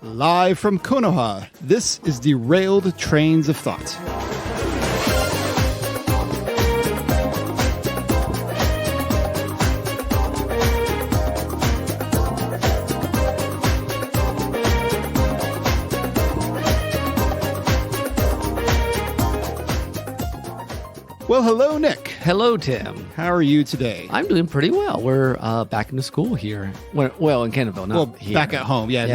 Live from Konoha, this is Derailed Trains of Thought. Well, hello, Nick. Hello, Tim. How are you today? I'm doing pretty well. We're back into school here. Well, in Canterville, not here. Back at home. Yeah,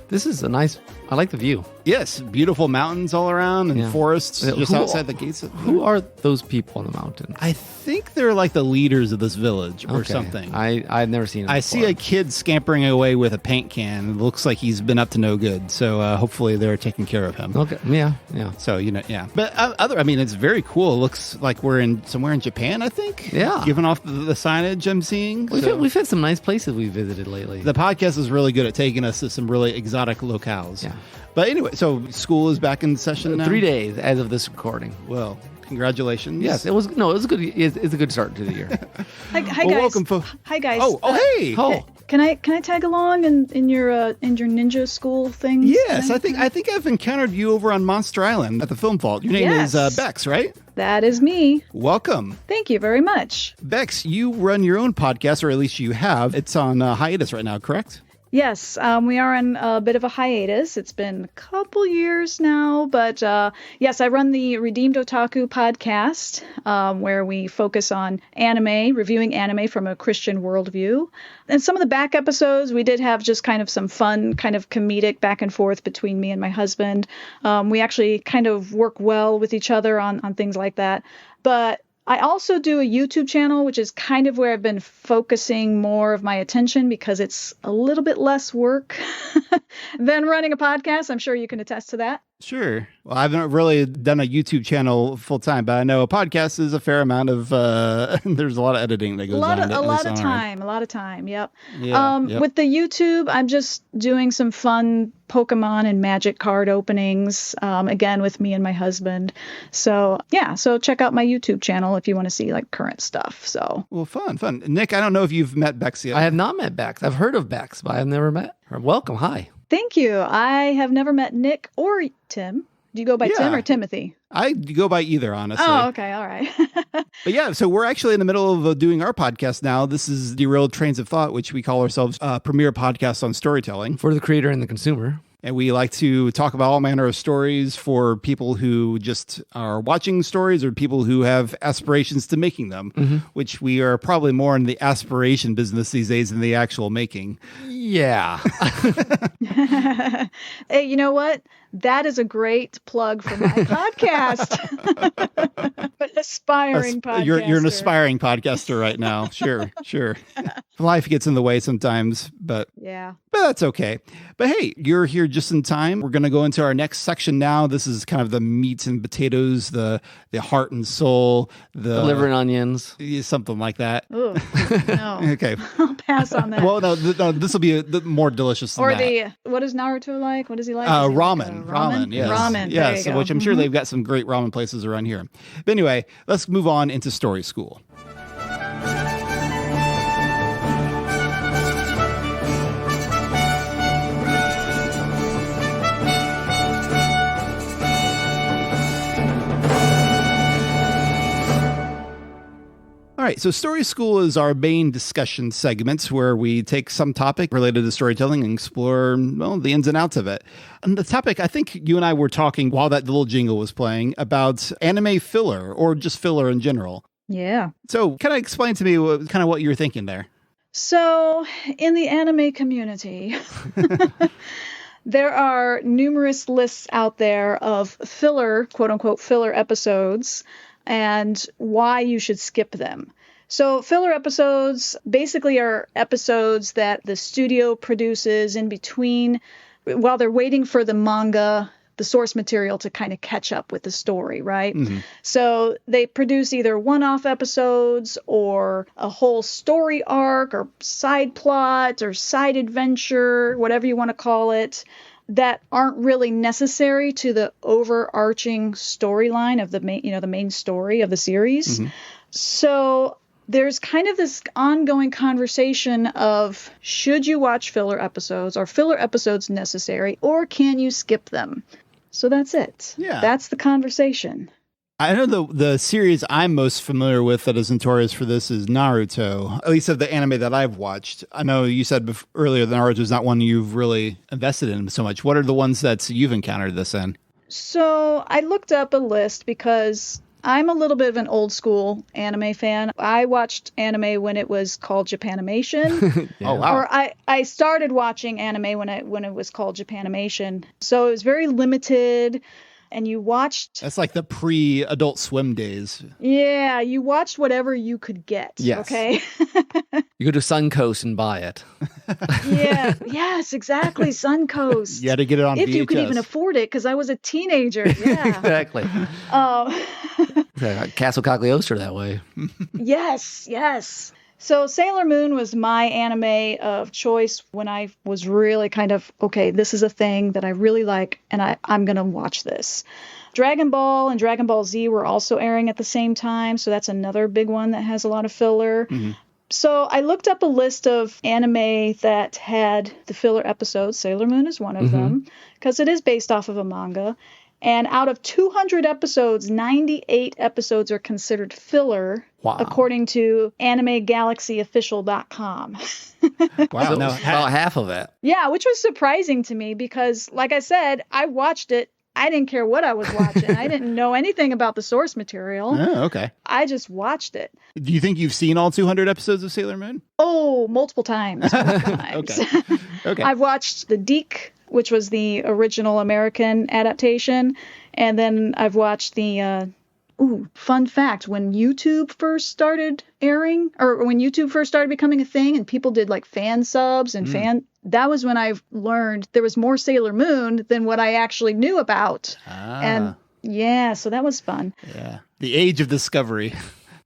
this is a nice... I like the view. Yes, beautiful mountains all around and forests just outside the gates. Who are those people on the mountain? I think they're like the leaders of this village or something. I've never seen them I before. see a kid scampering away with a paint can. It looks like he's been up to no good. So hopefully they're taking care of him. Okay, yeah. So, yeah. But it's very cool. It looks like we're somewhere in Japan, I think. Yeah. Given off the signage I'm seeing. We've had some nice places we visited lately. The podcast is really good at taking us to some really exotic locales. Yeah. But anyway, so school is back in session now? 3 days as of this recording. Well, congratulations. Yes, it was good. It's a good start to the year. Hi guys. Welcome, Hi guys. Hey. Oh. Can I tag along in your ninja school thing? Yes, I think I've encountered you over on Monster Island at the Film Vault. Your name is Bex, right? That is me. Welcome. Thank you very much. Bex, you run your own podcast, or at least you have. It's on hiatus right now, correct? Yes, we are on a bit of a hiatus. It's been a couple years now, but yes, I run the Redeemed Otaku podcast, where we focus on anime, reviewing anime from a Christian worldview. And some of the back episodes, we did have just kind of some fun, kind of comedic back and forth between me and my husband. We actually kind of work well with each other on things like that. But I also do a YouTube channel, which is kind of where I've been focusing more of my attention because it's a little bit less work than running a podcast. I'm sure you can attest to that. Sure. Well, I haven't really done a YouTube channel full time, but I know a podcast is a fair amount of, there's a lot of editing that goes on. A lot of time. Yep. Yep. With the YouTube, I'm just doing some fun Pokemon and Magic card openings, again, with me and my husband. So check out my YouTube channel if you want to see like current stuff. So. Well, fun. Nick, I don't know if you've met Bex yet. I have not met Bex. I've heard of Bex, but I've never met her. Welcome. Hi. Thank you. I have never met Nick or Tim. Do you go by Tim or Timothy? I go by either, honestly. Oh, okay. All right. But yeah, so we're actually in the middle of doing our podcast now. This is Derailed Trains of Thought, which we call ourselves a premier podcast on storytelling. For the creator and the consumer. And we like to talk about all manner of stories for people who just are watching stories or people who have aspirations to making them, which we are probably more in the aspiration business these days than the actual making. Yeah. Hey, you know what? That is a great plug for my podcast. An aspiring podcaster. You're an aspiring podcaster right now. Sure. Life gets in the way sometimes, but that's okay. But hey, you're here just in time. We're going to go into our next section now. This is kind of the meat and potatoes, the heart and soul, the liver and onions, something like that. Ooh, no. Okay. I'll pass on that. Well, no, this will be more delicious than that. What is Naruto like? What does he like? Ramen. Ramen, yes. Ramen, yes, there you go. Which I'm sure they've got some great ramen places around here. But anyway, let's move on into Story School. All right, so Story School is our main discussion segment where we take some topic related to storytelling and explore, the ins and outs of it. And the topic, I think you and I were talking while that little jingle was playing about anime filler or just filler in general. Yeah. So kind of explain to me what you were thinking there. So in the anime community, there are numerous lists out there of filler, quote unquote, filler episodes and why you should skip them. So filler episodes basically are episodes that the studio produces in between while they're waiting for the manga, the source material to kind of catch up with the story, right? Mm-hmm. So they produce either one-off episodes or a whole story arc or side plot or side adventure, whatever you want to call it, that aren't really necessary to the overarching storyline of the main story of the series. Mm-hmm. So there's kind of this ongoing conversation of should you watch filler episodes? Are filler episodes necessary, or can you skip them? So that's it. Yeah. That's the conversation. I know the series I'm most familiar with that is notorious for this is Naruto, at least of the anime that I've watched. I know you said earlier that Naruto is not one you've really invested in so much. What are the ones that you've encountered this in? So I looked up a list because I'm a little bit of an old school anime fan. I watched anime when it was called Japanimation. Oh, wow. Or I started watching anime when it was called Japanimation. So it was very limited. And you watched... That's like the pre-Adult Swim days. Yeah, you watched whatever you could get. Yes. Okay? You go to Suncoast and buy it. Yeah, yes, exactly. Suncoast. You had to get it on if VHS. you could even afford it, because I was a teenager. Yeah. Exactly. Castle Cagliostro that way. Yes, yes. So Sailor Moon was my anime of choice when I was really kind of, okay, this is a thing that I really like, and I'm going to watch this. Dragon Ball and Dragon Ball Z were also airing at the same time, so that's another big one that has a lot of filler. Mm-hmm. So I looked up a list of anime that had the filler episodes. Sailor Moon is one of them, because it is based off of a manga. And out of 200 episodes, 98 episodes are considered filler, according to AnimeGalaxyOfficial.com. Wow, so about half of it. Yeah, which was surprising to me because, like I said, I watched it. I didn't care what I was watching. I didn't know anything about the source material. Oh, okay. I just watched it. Do you think you've seen all 200 episodes of Sailor Moon? Oh, multiple times. Okay. I've watched the Deke, which was the original American adaptation. And then I've watched the, fun fact, when YouTube first started airing, or when YouTube first started becoming a thing and people did like fan subs and that was when I learned there was more Sailor Moon than what I actually knew about. And yeah, so that was fun. Yeah. The age of discovery.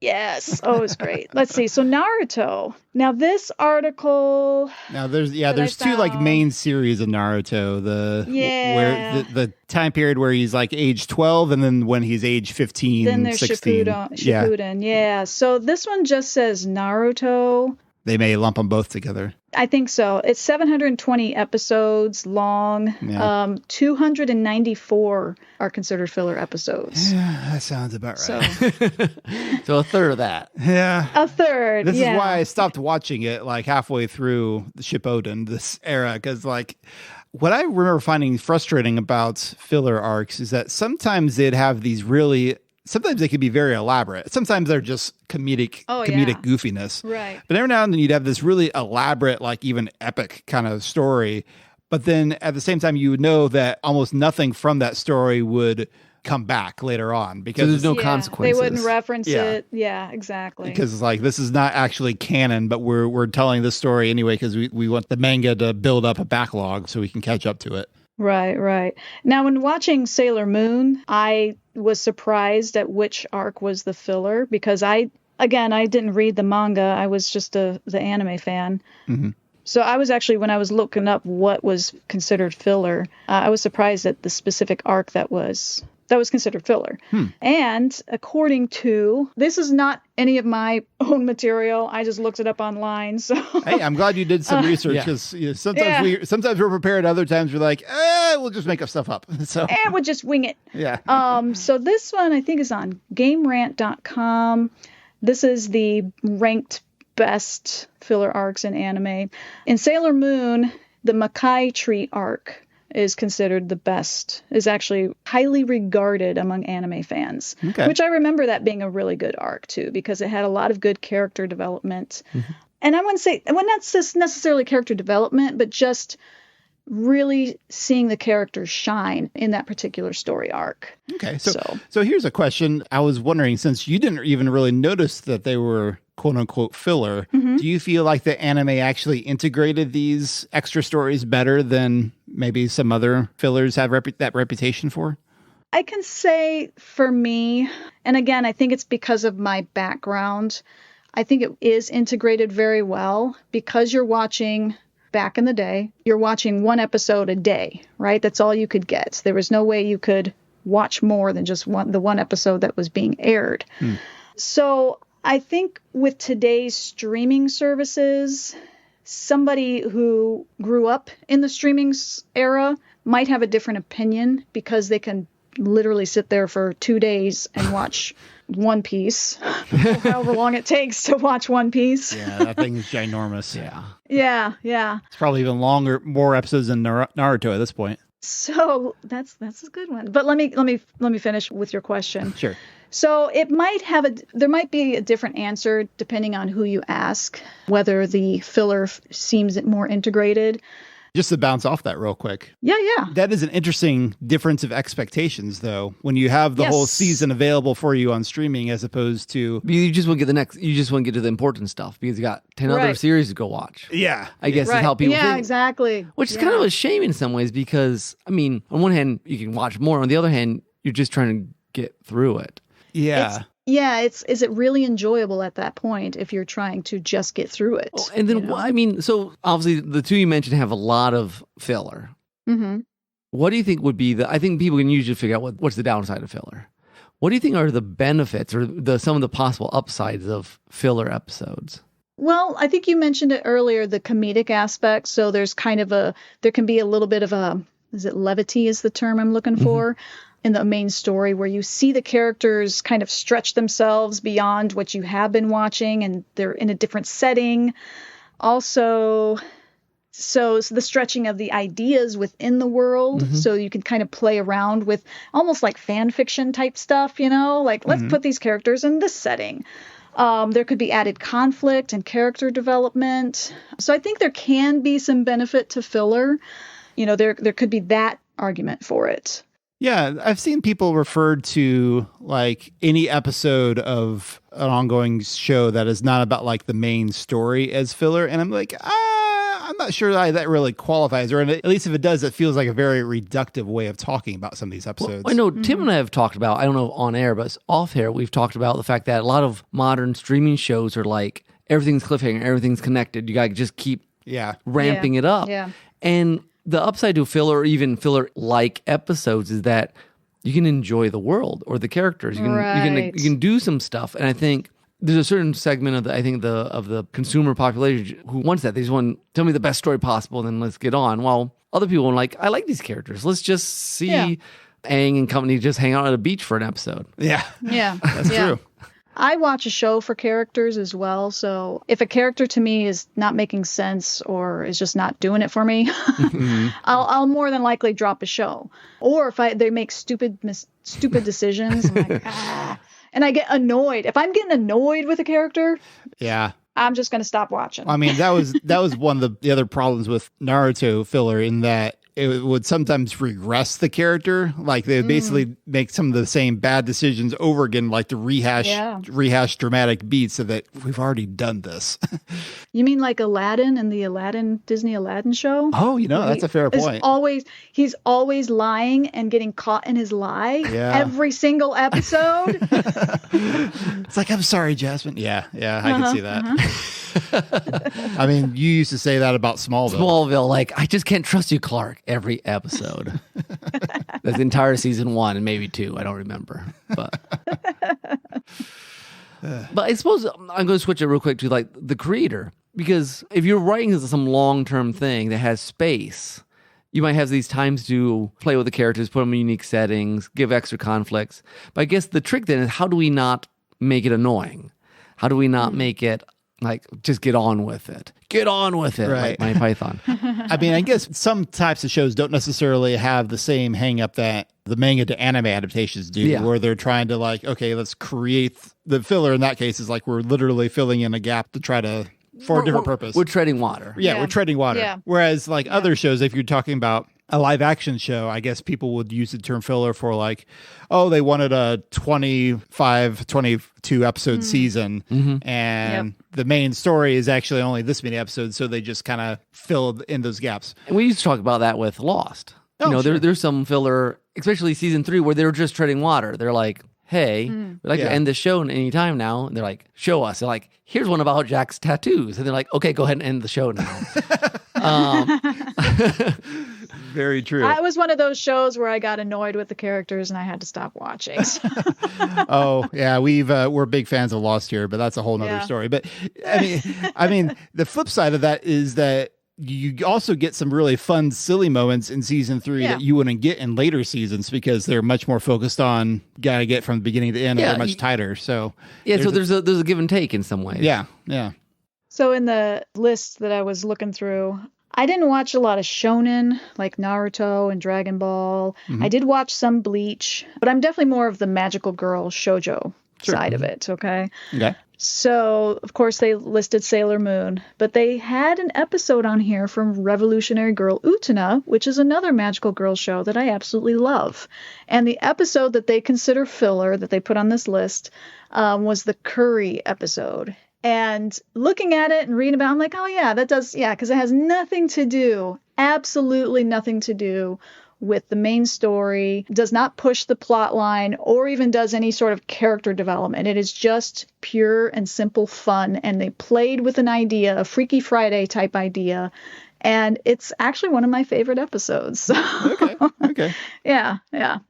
Yes. Oh, it was great. Let's see. So Naruto. Now this article. Now there's two like main series of Naruto. Where the time period where he's like age 12 and then when he's age 15, then there's 16. Shippuden. Yeah. So this one just says Naruto. They may lump them both together. I think so. It's 720 episodes long. Yeah. 294 are considered filler episodes. Yeah, that sounds about right. So a third of that. Yeah. A third. This is why I stopped watching it like halfway through the Shippuden, this era, because like what I remember finding frustrating about filler arcs is that sometimes they'd have these sometimes they could be very elaborate. Sometimes they're just comedic goofiness. Right. But every now and then you'd have this really elaborate, like even epic kind of story. But then at the same time, you would know that almost nothing from that story would come back later on because there's no consequences. They wouldn't reference it. Yeah, exactly. Because it's like, this is not actually canon, but we're telling this story anyway because we want the manga to build up a backlog so we can catch up to it. Right. Now, when watching Sailor Moon, I was surprised at which arc was the filler because I didn't read the manga. I was just the anime fan. Mm-hmm. So I was actually, when I was looking up what was considered filler, I was surprised at the specific arc that was considered filler. And according to, this is not any of my own material. I just looked it up online. So hey, I'm glad you did some research because sometimes we're prepared. Other times we're like, we'll just make up stuff up. So we'll just wing it. Yeah. So this one I think is on GameRant.com. This is the ranked best filler arcs in anime. In Sailor Moon, the Makai Tree arc is considered the best, is actually highly regarded among anime fans, which I remember that being a really good arc too, because it had a lot of good character development. Mm-hmm. And I wouldn't say, not just necessarily character development, but just really seeing the characters shine in that particular story arc. Okay. So here's a question. I was wondering, since you didn't even really notice that they were quote unquote filler, do you feel like the anime actually integrated these extra stories better than maybe some other fillers have that reputation for? I can say for me, and again, I think it's because of my background, I think it is integrated very well because you're watching, back in the day, you're watching one episode a day, right? That's all you could get. There was no way you could watch more than just the one episode that was being aired. So I think with today's streaming services, somebody who grew up in the streaming era might have a different opinion because they can literally sit there for 2 days and watch One Piece, however long it takes to watch One Piece. Yeah, that thing is ginormous. Yeah. It's probably even longer, more episodes than Naruto at this point. So that's a good one. But let me finish with your question. Sure. So there might be a different answer depending on who you ask, whether the filler seems more integrated. Just to bounce off that real quick. Yeah. That is an interesting difference of expectations, though, when you have the whole season available for you on streaming as opposed to... You just want to get to the important stuff because you got 10 other series to go watch. Yeah. I guess is how people think. Yeah, exactly. Which is kind of a shame in some ways because, I mean, on one hand, you can watch more. On the other hand, you're just trying to get through it. Yeah. Is it really enjoyable at that point if you're trying to just get through it? Oh, and then, I mean, so obviously the two you mentioned have a lot of filler. Mm-hmm. What do you think would be I think people can usually figure out what's the downside of filler. What do you think are the benefits or some of the possible upsides of filler episodes? Well, I think you mentioned it earlier, the comedic aspect. So there's there can be a little bit of levity is the term I'm looking for. In the main story where you see the characters kind of stretch themselves beyond what you have been watching and they're in a different setting. Also, so the stretching of the ideas within the world. So you can kind of play around with almost like fan fiction type stuff, like let's put these characters in this setting. There could be added conflict and character development. So I think there can be some benefit to filler. There could be that argument for it. Yeah, I've seen people refer to like any episode of an ongoing show that is not about like the main story as filler. And I'm like, I'm not sure that really qualifies, or at least if it does, it feels like a very reductive way of talking about some of these episodes. Well, I know Tim and I have talked about, I don't know on air, but off air, we've talked about the fact that a lot of modern streaming shows are like, everything's cliffhanger, everything's connected. You got to just keep ramping it up. Yeah. And the upside to filler or even filler-like episodes is that you can enjoy the world or the characters. You can do some stuff, and I think there's a certain segment of the consumer population who wants that. They just want tell me the best story possible, and then let's get on. While other people are like, I like these characters. Let's just see Aang and company just hang out at a beach for an episode. Yeah, that's true. I watch a show for characters as well. So if a character to me is not making sense or is just not doing it for me, I'll more than likely drop a show. Or if they make stupid decisions, I'm like, and I get annoyed. If I'm getting annoyed with a character, I'm just going to stop watching. I mean, that was one of the other problems with Naruto filler in that it would sometimes regress the character. Like they would basically make some of the same bad decisions over again, like to rehash dramatic beats so that we've already done this. You mean like Aladdin and the Disney Aladdin show? Oh, that's a fair point. He's always lying and getting caught in his lie every single episode. It's like, I'm sorry, Jasmine. Yeah, I can see that. I mean, you used to say that about Smallville. Like, I just can't trust you, Clark, every episode. That's the entire season 1 and maybe 2. I don't remember. But I suppose I'm going to switch it real quick to like the creator. Because if you're writing some long-term thing that has space, you might have these times to play with the characters, put them in unique settings, give extra conflicts. But I guess the trick then is how do we not make it annoying? How do we not make it like, just get on with it? Get on with it, right. Like Monty Python. I mean, I guess some types of shows don't necessarily have the same hang up that the manga to anime adaptations do, where they're trying to like, okay, let's create the filler. In that case, is like we're literally filling in a gap to try to, for a different purpose. We're treading water. Yeah, we're treading water. Yeah. Whereas like other shows, if you're talking about a live action show, I guess people would use the term filler for like, oh, they wanted a 22 episode season and the main story is actually only this many episodes. So they just kind of filled in those gaps. And we used to talk about that with Lost. There's some filler, especially season 3, where they're just treading water. They're like, hey, we'd like to end this show any time now. And they're like, show us. They're like, here's one about Jack's tattoos. And they're like, okay, go ahead and end the show now. Very true. I was one of those shows where I got annoyed with the characters and I had to stop watching. Oh yeah, we're big fans of Lost here, but that's a whole nother story. But I mean, the flip side of that is that you also get some really fun, silly moments in season 3 that you wouldn't get in later seasons because they're much more focused on gotta get from the beginning to the end. They're much tighter. So so there's a give and take in some ways. Yeah. So in the list that I was looking through, I didn't watch a lot of shonen like Naruto and Dragon Ball. I did watch some Bleach, but I'm definitely more of the magical girl shoujo side of it. Okay. So, of course, they listed Sailor Moon, but they had an episode on here from Revolutionary Girl Utena, which is another magical girl show that I absolutely love. And the episode that they consider filler, that they put on this list, was the Curry episode. And looking at it and reading about it, I'm like, oh, yeah, that does, because it has nothing to do, absolutely nothing to do with the main story, does not push the plot line or even does any sort of character development. It is just pure and simple fun. And they played with an idea, a Freaky Friday type idea. And it's actually one of my favorite episodes. Okay. Yeah.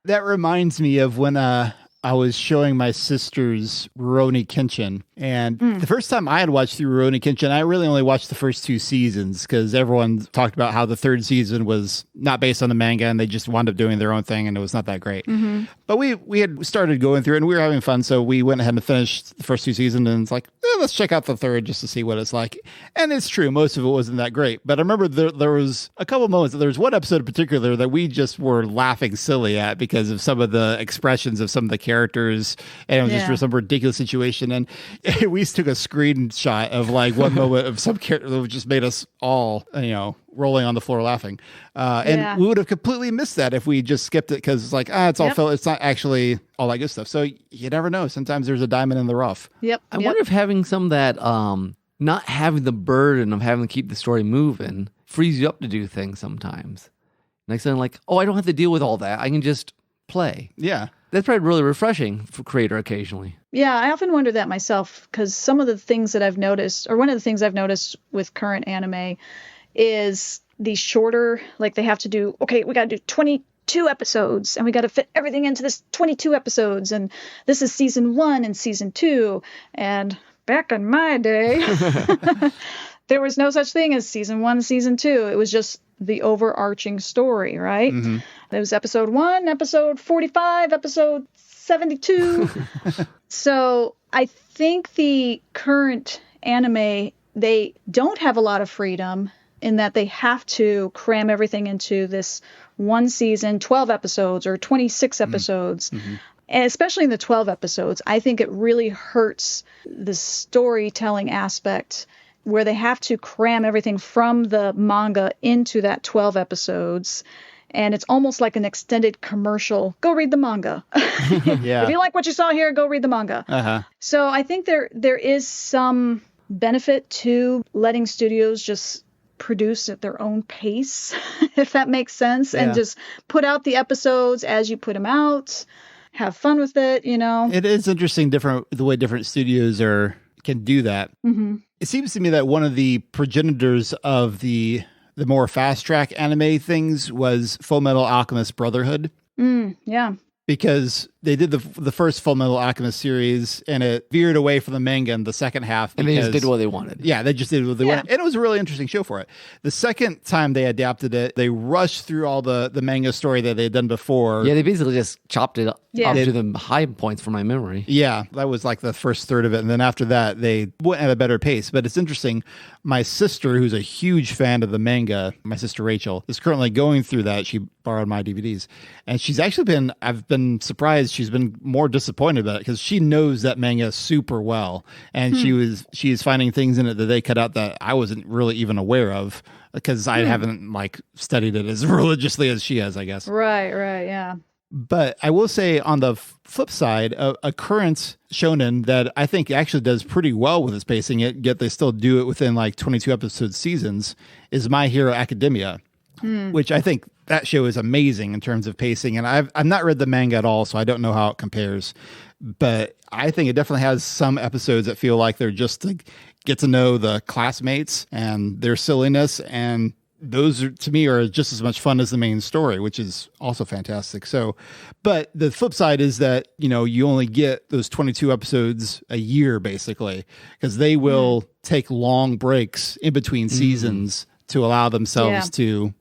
That reminds me of when I was showing my sisters Rurouni Kenshin. And the first time I had watched through Rurouni Kenshin, I really only watched the first 2 seasons because everyone talked about how the 3rd season was not based on the manga and they just wound up doing their own thing and it was not that great. But we had started going through and we were having fun, so we went ahead and finished the first 2 seasons and it's like, let's check out the 3rd just to see what it's like. And it's true, most of it wasn't that great. But I remember there was a couple moments, there was one episode in particular that we just were laughing silly at because of some of the expressions of some of the characters and it was just some ridiculous situation. And we took a screenshot of like one moment of some character that just made us all, rolling on the floor laughing. And we would have completely missed that if we just skipped it because it's like, it's all filler. It's not actually all that good stuff. So you never know. Sometimes there's a diamond in the rough. I wonder if having some of that, not having the burden of having to keep the story moving frees you up to do things sometimes. Next thing like, I don't have to deal with all that. I can just play. Yeah. That's probably really refreshing for creator occasionally. Yeah, I often wonder that myself because some of the things that I've noticed, or one of the things I've noticed with current anime is these shorter, like they have to do, we got to do 22 episodes and we got to fit everything into this 22 episodes. And this is season 1 and season 2. And back in my day, there was no such thing as season 1, season 2. It was just the overarching story, right? There was episode 1, episode 45, episode 72. So I think the current anime, they don't have a lot of freedom in that they have to cram everything into this one season, 12 episodes or 26 episodes. And especially in the 12 episodes, I think it really hurts the storytelling aspect where they have to cram everything from the manga into that 12 episodes. And it's almost like an extended commercial. Go read the manga. If you like what you saw here, go read the manga. So I think there is some benefit to letting studios just produce at their own pace, if that makes sense, and just put out the episodes as you put them out. Have fun with it, It is interesting the way different studios can do that. It seems to me that one of the progenitors of the more fast track anime things was Fullmetal Alchemist Brotherhood. Because they did the first Fullmetal Alchemist series and it veered away from the manga in the second half. And they just did what they wanted. Yeah, they just did what they wanted. And it was a really interesting show for it. The second time they adapted it, they rushed through all the manga story that they had done before. Yeah, they basically just chopped it up to the high points from my memory. Yeah, that was like the first third of it. And then after that, they went at a better pace. But it's interesting. My sister, who's a huge fan of the manga, my sister Rachel, is currently going through that. She borrowed my DVDs. And she's actually I've been surprised she's been more disappointed about it because she knows that manga super well. And she's finding things in it that they cut out that I wasn't really even aware of because I haven't studied it as religiously as she has, I guess. Right, yeah. But I will say on the flip side, a current shonen that I think actually does pretty well with its pacing, yet they still do it within 22 episode seasons, is My Hero Academia, which I think that show is amazing in terms of pacing. And I've not read the manga at all, so I don't know how it compares. But I think it definitely has some episodes that feel like they're just to get to know the classmates and their silliness and those are, to me, are just as much fun as the main story, which is also fantastic. So, but the flip side is that, you only get those 22 episodes a year, basically, because they will take long breaks in between seasons to allow themselves to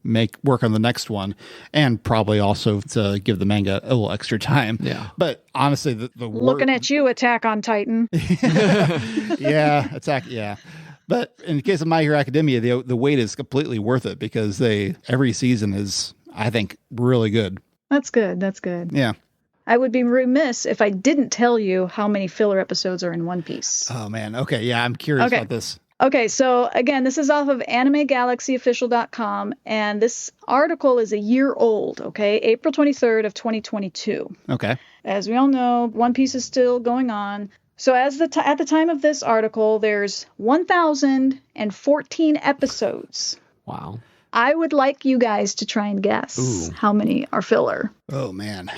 work on the next one, and probably also to give the manga a little extra time. Yeah. But honestly, the looking at you, Attack on Titan. Yeah. But in the case of My Hero Academia, the wait is completely worth it because every season is, I think, really good. That's good. Yeah. I would be remiss if I didn't tell you how many filler episodes are in One Piece. Oh, man. Okay. Yeah, I'm curious about this. Okay, so again, this is off of AnimeGalaxyOfficial.com, and this article is a year old, okay? April 23rd of 2022. Okay. As we all know, One Piece is still going on. So at the time of this article, there's 1,014 episodes. Wow. I would like you guys to try and guess how many are filler. Oh, man.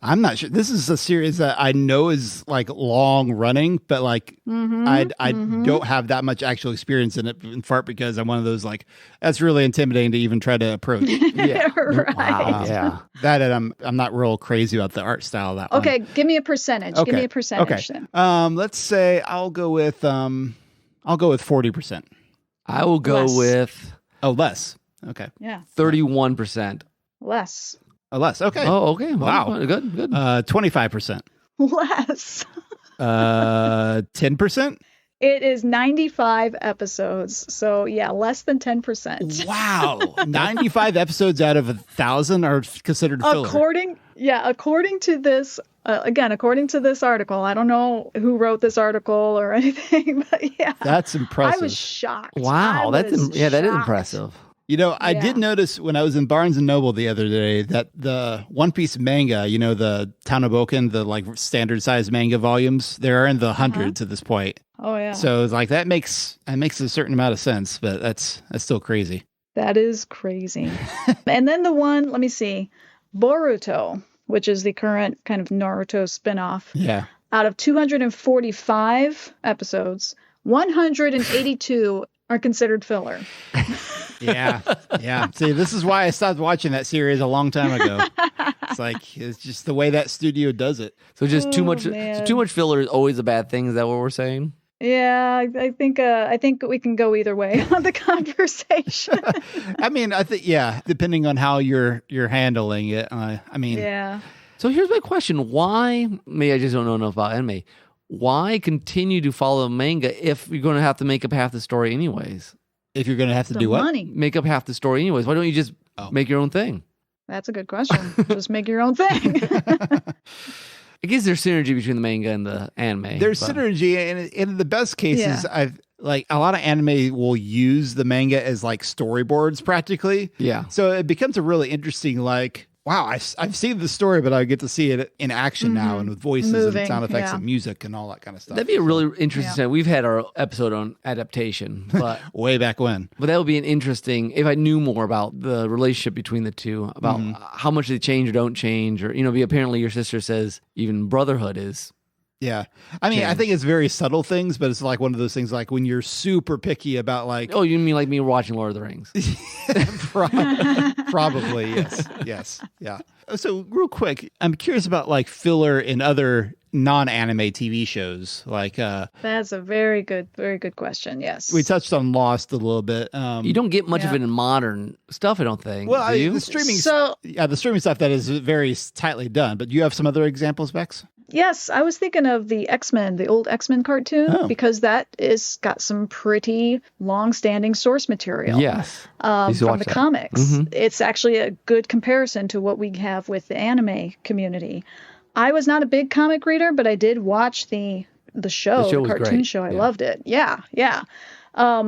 I'm not sure. This is a series that I know is like long running, but like I don't have that much actual experience in it, in part because I'm one of those like, that's really intimidating to even try to approach. Yeah. Right. Wow. Yeah. That, and I'm not real crazy about the art style of that one. Okay, give me a percentage. Okay. Give me a percentage then. Let's say I'll go with 40%. I will go with less. Okay. Yeah. 31%. Less. Less. Okay. Oh, okay. Wow. Good. 25%. Less. 10%. It is 95 episodes. So yeah, less than 10%. Wow. 95 episodes out of 1,000 are considered filler. According to this, according to this article, I don't know who wrote this article or anything, but yeah. That's impressive. I was shocked. Wow. That is shocked. impressive. I did notice when I was in Barnes & Noble the other day that the One Piece manga, the Tanoboken, the like standard size manga volumes, they're in the hundreds at this point. Oh yeah. So it's like that makes a certain amount of sense, but that's still crazy. That is crazy. And then the one, let me see, Boruto, which is the current kind of Naruto spinoff. Yeah. Out of 245 episodes, 182 are considered filler. Yeah. See, this is why I stopped watching that series a long time ago. It's just the way that studio does it. So just too much. Man. So too much filler is always a bad thing. Is that what we're saying? Yeah, I think we can go either way on the conversation. I mean, I think depending on how you're handling it. Yeah. So here's my question: why? Maybe I just don't know enough about anime. Why continue to follow manga if you're going to have to make up half the story anyways? If you're going to have to The do what? money. Make up half the story anyways. Why don't you just make your own thing? That's a good question. Just make your own thing. I guess there's synergy between the manga and the anime. There's synergy, and in the best cases, I've like a lot of anime will use the manga as like storyboards practically. Yeah. So it becomes a really interesting wow, I've seen the story, but I get to see it in action now and with voices and sound effects and music and all that kind of stuff. That'd be a really interesting. We've had our episode on adaptation, but way back when. But that would be an interesting if I knew more about the relationship between the two, about how much they change or don't change, or apparently your sister says even brotherhood is. Yeah. I mean, I think it's very subtle things, but it's like one of those things like when you're super picky about like... Oh, you mean like me watching Lord of the Rings? Probably, yes. Yeah. So real quick, I'm curious about like filler in other non-anime TV shows. That's a very good question, yes. We touched on Lost a little bit. You don't get much of it in modern stuff, I don't think. Well, do you? the streaming stuff that is very tightly done, but do you have some other examples, Bex? Yes, I was thinking of the X-Men, the old X-Men cartoon, because that is got some pretty long-standing source material. Yes, from the comics. Mm-hmm. It's actually a good comparison to what we have with the anime community. I was not a big comic reader, but I did watch the show, the cartoon show. I loved it. Yeah.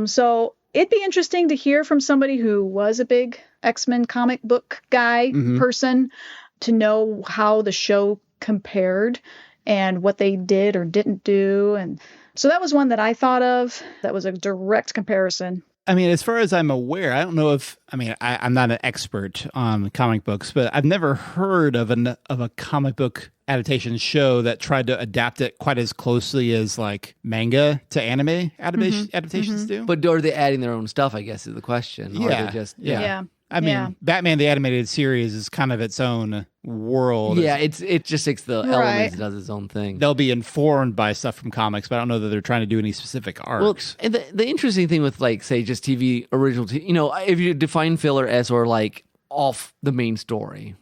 So it'd be interesting to hear from somebody who was a big X-Men comic book guy person to know how the show compared and what they did or didn't do. And so that was one that I thought of that was a direct comparison. I mean, as far as I'm aware, I don't know if, I'm not an expert on comic books, but I've never heard of a comic book adaptation show that tried to adapt it quite as closely as like manga to anime adaptations do. But are they adding their own stuff, I guess, is the question. Yeah. Or are they just, I mean, Batman the Animated Series is kind of its own world. Yeah, it just takes the elements and does its own thing. They'll be informed by stuff from comics, but I don't know that they're trying to do any specific arcs. Well, and the interesting thing with, like, say, just TV, original TV, if you define filler as sort of like off the main story,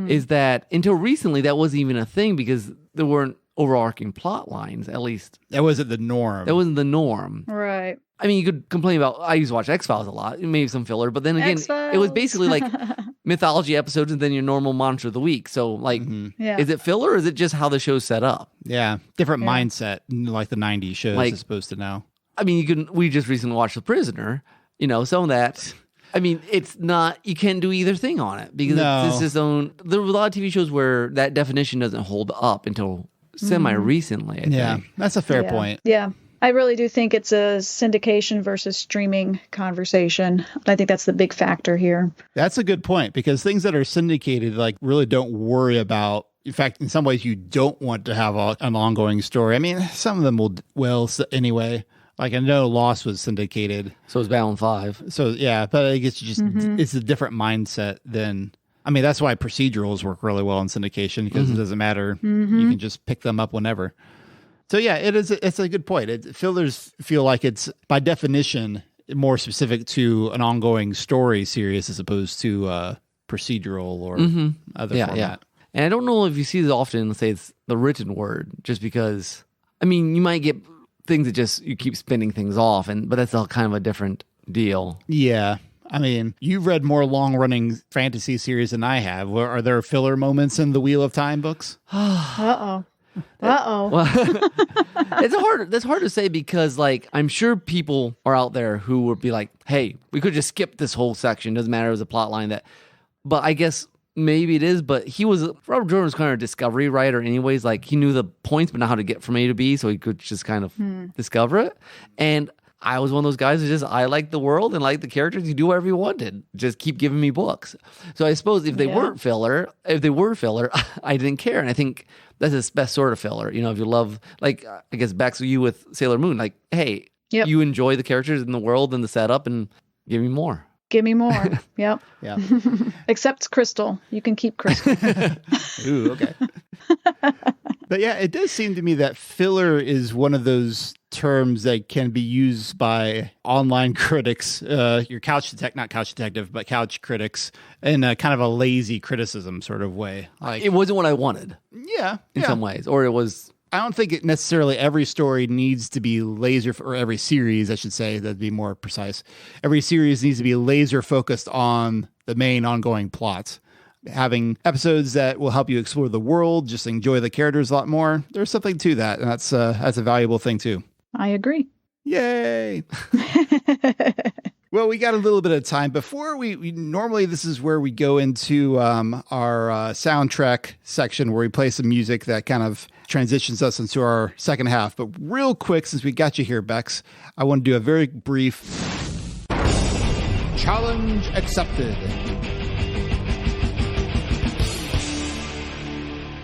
is that until recently, that wasn't even a thing because there weren't overarching plot lines, at least. That wasn't the norm. That wasn't the norm. Right. I mean, you could complain about, I used to watch X-Files a lot, maybe some filler, but then again, X-Files. it was basically like mythology episodes and then your normal monster of the week. So, like, is it filler or is it just how the show's set up? Yeah. Different mindset, like the 90s shows is supposed to know. I mean, we just recently watched The Prisoner, some of that. I mean, it's not, you can't do either thing on it because it's its own, there were a lot of TV shows where that definition doesn't hold up until semi-recently, I think. That's a fair point. Yeah. I really do think it's a syndication versus streaming conversation. I think that's the big factor here. That's a good point because things that are syndicated, like, really don't worry about. In fact, in some ways, you don't want to have an ongoing story. I mean, some of them will anyway. Like, I know Lost was syndicated. So is Babylon 5. So, yeah, but I guess it's a different mindset than. I mean, that's why procedurals work really well in syndication because it doesn't matter. You can just pick them up whenever. So yeah, it's a good point. Fillers feel like it's by definition more specific to an ongoing story series as opposed to procedural or other format. Yeah. And I don't know if you see this often, let's say it's the written word, just because, I mean, you might get things that just, you keep spinning things off, but that's all kind of a different deal. Yeah. I mean, you've read more long-running fantasy series than I have. Are there filler moments in the Wheel of Time books? Uh-oh. Well, that's hard to say because, like, I'm sure people are out there who would be like, hey, we could just skip this whole section. Doesn't matter. It was a plot line but I guess maybe it is, but Robert Jordan was kind of a discovery writer anyways. Like, he knew the points, but not how to get from A to B, so he could just kind of discover it. And I was one of those guys who I like the world and like the characters. You do whatever you wanted. Just keep giving me books. So I suppose if they weren't filler, I didn't care. And I think that's the best sort of filler. If you love, like, I guess back to you with Sailor Moon, like, hey, you enjoy the characters in the world and the setup and give me more. Give me more. Yep. Yeah. Except Crystal. You can keep Crystal. Ooh, okay. But yeah, it does seem to me that filler is one of those terms that can be used by online critics, your couch detective, but couch critics in a kind of a lazy criticism sort of way. Like, it wasn't what I wanted. Yeah. In some ways. Or it was. I don't think necessarily every story needs to be or every series, I should say, that'd be more precise. Every series needs to be laser focused on the main ongoing plot. Having episodes that will help you explore the world, just enjoy the characters a lot more. There's something to that, and that's a valuable thing too. I agree. Yay! Well, we got a little bit of time before we normally this is where we go into our soundtrack section where we play some music that kind of transitions us into our second half. But real quick, since we got you here, Bex, I want to do a very brief challenge accepted.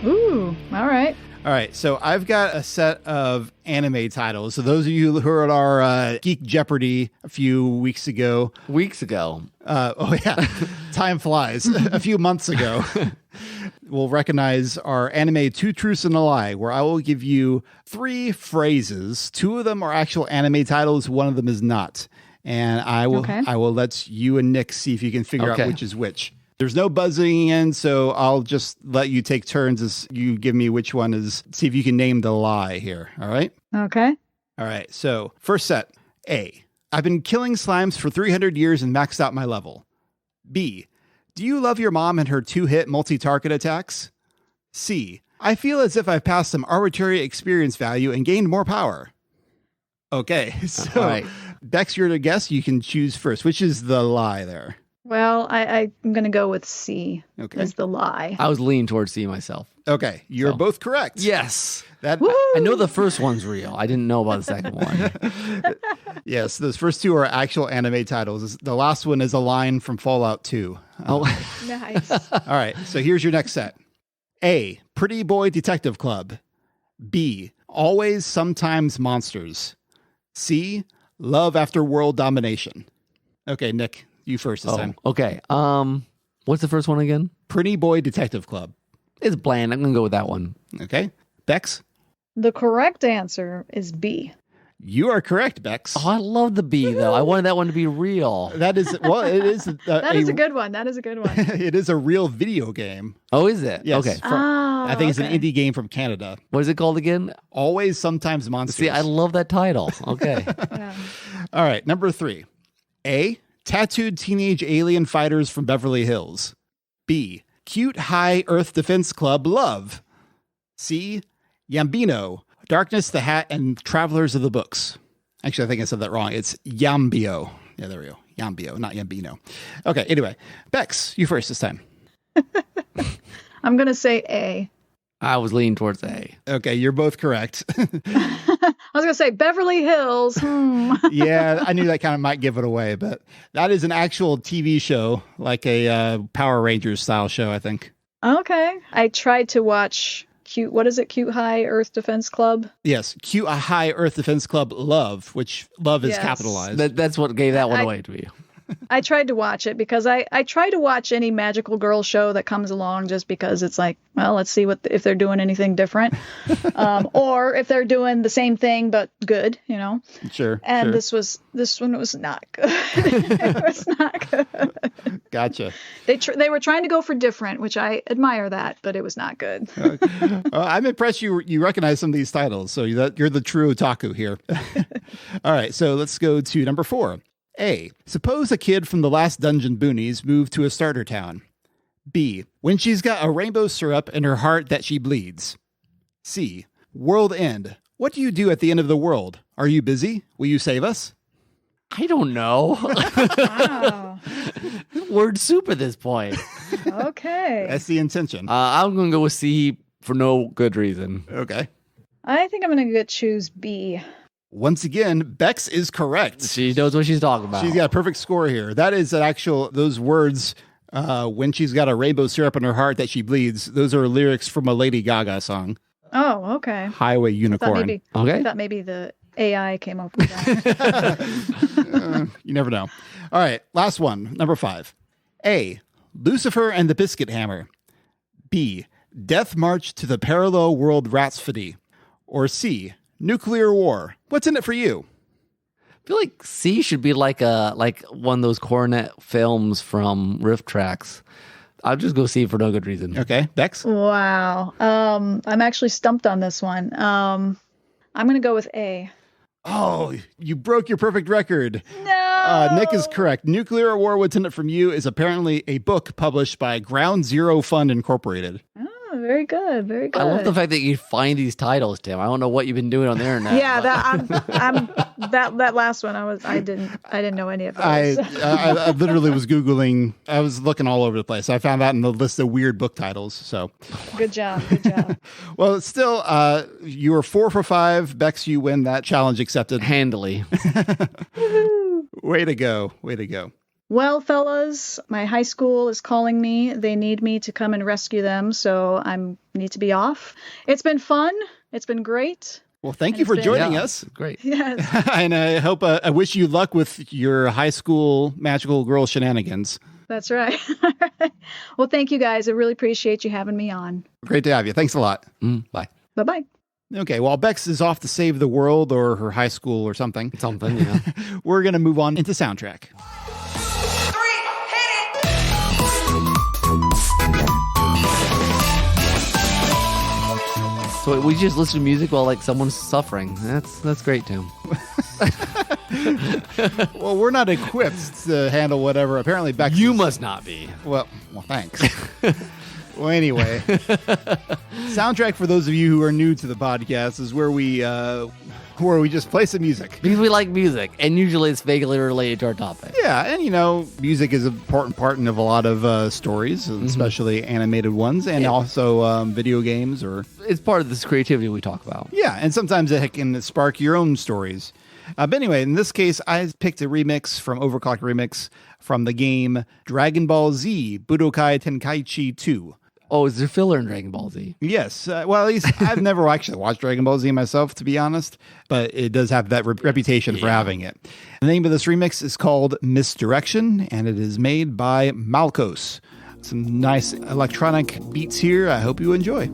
Ooh, all right. All right, so I've got a set of anime titles. So those of you who heard our Geek Jeopardy a few weeks ago. Oh, yeah. Time flies. A few months ago. We'll recognize our anime Two Truths and a Lie, where I will give you 3 phrases. 2 of them are actual anime titles. 1 of them is not. And I will let you and Nick see if you can figure out which is which. There's no buzzing in, so I'll just let you take turns as you give me which one is. See if you can name the lie here. All right? Okay. All right. So first set. A. I've been killing slimes for 300 years and maxed out my level. B. Do you love your mom and her 2-hit multi-target attacks? C. I feel as if I've passed some arbitrary experience value and gained more power. Okay. So, Bex, you're to guess. You can choose first. Which is the lie there? Well, I'm going to go with C as the lie. I was leaning towards C myself. Okay, you're both correct. Yes. That I know the first one's real. I didn't know about the second one. Yes, those first two are actual anime titles. The last one is a line from Fallout 2. Nice. All right, so here's your next set. A, Pretty Boy Detective Club. B, Always Sometimes Monsters. C, Love After World Domination. Okay, Nick, you first this time. Okay. What's the first one again? Pretty Boy Detective Club. It's bland. I'm going to go with that one. Okay. Bex? The correct answer is B. You are correct, Bex. Oh, I love the B, though. I wanted that one to be real. That is, well, it is. That is a good one. That is a good one. It is a real video game. Oh, is it? Yes. Okay. I think it's an indie game from Canada. What is it called again? Always Sometimes Monsters. See, I love that title. Okay. Yeah. All right, number 3. A, Tattooed Teenage Alien Fighters from Beverly Hills. B, Cute High Earth Defense Club Love. C, Yambino, Darkness, the Hat, and Travelers of the Books. Actually, I think I said that wrong. It's Yambio. Yeah, there we go. Yambio, not Yambino. Okay, anyway. Bex, you first this time. I'm going to say A. I was leaning towards A. Okay, you're both correct. I was going to say Beverly Hills. Yeah, I knew that kind of might give it away, but that is an actual TV show, like a Power Rangers style show, I think. Okay. I tried to watch Cute High Earth Defense Club? Yes, Cute High Earth Defense Club Love, which love is capitalized. That's what gave that one away to me. I tried to watch it because I try to watch any magical girl show that comes along just because it's like, well, let's see if they're doing anything different. Or if they're doing the same thing but good, you know. Sure. And this one was not good. It was not good. Gotcha. They were trying to go for different, which I admire that, but it was not good. I'm impressed you recognize some of these titles, so you're the true otaku here. All right, so let's go to number 4. A, suppose a kid from the last Dungeon Boonies moved to a starter town. B, when she's got a rainbow syrup in her heart that she bleeds. C, world end. What do you do at the end of the world? Are you busy? Will you save us? I don't know. Wow. Word soup at this point. Okay. That's the intention. I'm going to go with C for no good reason. Okay. I think I'm going to choose B. Once again, Bex is correct. She knows what she's talking about. She's got a perfect score here. That is those words, when she's got a rainbow syrup in her heart that she bleeds, those are lyrics from a Lady Gaga song. Oh, okay. Highway Unicorn. I thought maybe the AI came up with that. You never know. All right, last one, number 5. A, Lucifer and the Biscuit Hammer. B, Death March to the Parallel World Rhapsody. Or C, Nuclear War. What's in it for you? I feel like C should be like one of those cornet films from Riff Tracks. I'll just go C for no good reason. Okay, Bex? Wow. I'm actually stumped on this one. I'm going to go with A. Oh, you broke your perfect record. No. Nick is correct. Nuclear War, What's in it from you is apparently a book published by Ground Zero Fund Incorporated. Oh, very good. Very good. I love the fact that you find these titles, Tim. I don't know what you've been doing on the internet. Yeah, that last one I didn't know any of those. I literally was Googling. I was looking all over the place. I found that in the list of weird book titles. So Good job. Good job. well, still, you were 4 for 5. Bex, you win that challenge accepted. Handily. Way to go. Way to go. Well, fellas, my high school is calling me. They need me to come and rescue them, so I need to be off. It's been fun. It's been great. Well, thank you for joining us. Great. Yes. And I hope I wish you luck with your high school magical girl shenanigans. That's right. Well, thank you guys. I really appreciate you having me on. Great to have you. Thanks a lot. Bye. Bye-bye. Okay, while Bex is off to save the world or her high school or something, Yeah. we're going to move on into soundtrack. So we just listen to music while someone's suffering. That's great, Tim. Well, we're not equipped to handle whatever. Apparently, Bex. You must not be. Well, thanks. Well, anyway, soundtrack for those of you who are new to the podcast is where we where we just play some music. Because we like music, and usually it's vaguely related to our topic. Yeah, and music is an important part of a lot of stories, especially animated ones, and also video games. Or it's part of this creativity we talk about. Yeah, and sometimes it can spark your own stories. But anyway, in this case, I picked a remix from Overclock Remix from the game Dragon Ball Z Budokai Tenkaichi 2. Oh, is there filler in Dragon Ball Z? Yes. Well, at least I've never actually watched Dragon Ball Z myself, to be honest, but it does have that reputation for having it. The name of this remix is called Misdirection, and it is made by Malkos. Some nice electronic beats here. I hope you enjoy.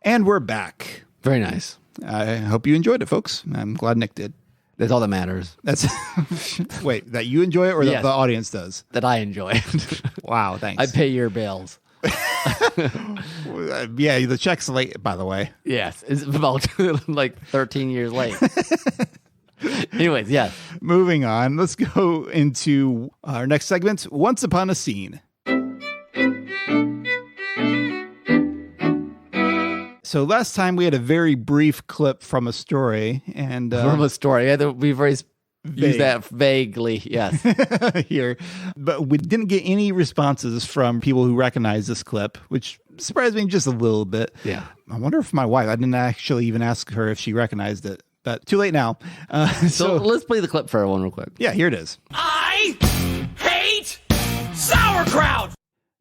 And we're back. Very nice. I hope you enjoyed it, folks. I'm glad Nick did. That's all that matters. That's wait, that you enjoy it or that the audience does? That I enjoy it. Wow, thanks. I pay your bills. Yeah, the check's late, by the way. Yes, it's about like 13 years late. Anyways, yes. Moving on, let's go into our next segment, Once Upon a Scene. So last time we had a very brief clip from a story. And from a story. We've always used that vaguely, yes. Here. But we didn't get any responses from people who recognize this clip, which surprised me just a little bit. Yeah. I wonder if my wife, I didn't actually even ask her if she recognized it. But too late now. So let's play the clip for everyone real quick. Yeah, here it is. I hate sauerkraut.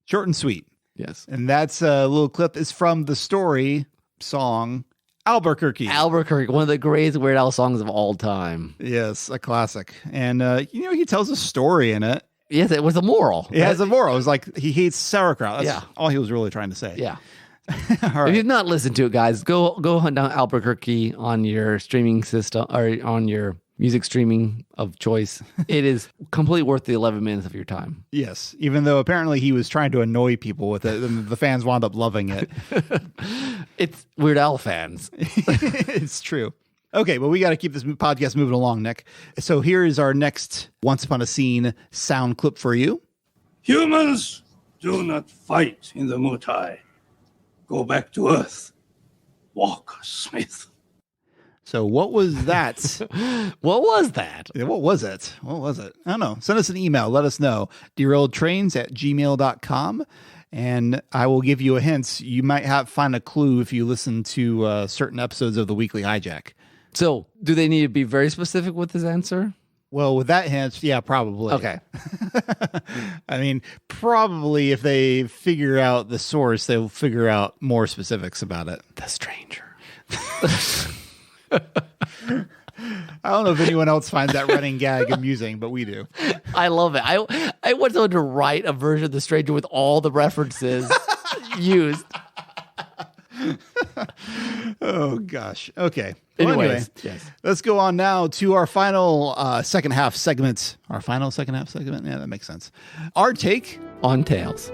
Short and sweet. Yes. And that's a little clip is from the story song, Albuquerque. Albuquerque, one of the greatest Weird Al songs of all time. Yes, a classic. And, he tells a story in it. Yes, it was a moral. It has a moral. It was like he hates sauerkraut. That's Yeah. all he was really trying to say. Yeah. All right. If you've not listened to it, guys, go hunt down Albuquerque on your streaming system or on your music streaming of choice. It is completely worth the 11 minutes of your time. Yes, even though apparently he was trying to annoy people with it, and the fans wound up loving it. It's Weird Al fans. It's true. Okay, well, we got to keep this podcast moving along, Nick. So here is our next Once Upon a Scene sound clip for you. Humans do not fight in the Mutai. Go back to Earth. Walker Smith. So what was that? What was that? Yeah, what was it? What was it? I don't know. Send us an email. Let us know. derailedtrains@gmail.com. And I will give you a hint. You might find a clue if you listen to certain episodes of the Weekly Hijack. So, do they need to be very specific with this answer? Well, with that hint, yeah, probably. Okay. I mean, probably if they figure out the source, they'll figure out more specifics about it. The Stranger. I don't know if anyone else finds that running gag amusing, but we do. I love it. I want someone to write a version of The Stranger with all the references used. Oh, gosh. Okay. Well, Anyways, anyway, yes. let's go on now to our final second half segment. Our final second half segment? Yeah, that makes sense. Our take On Tales.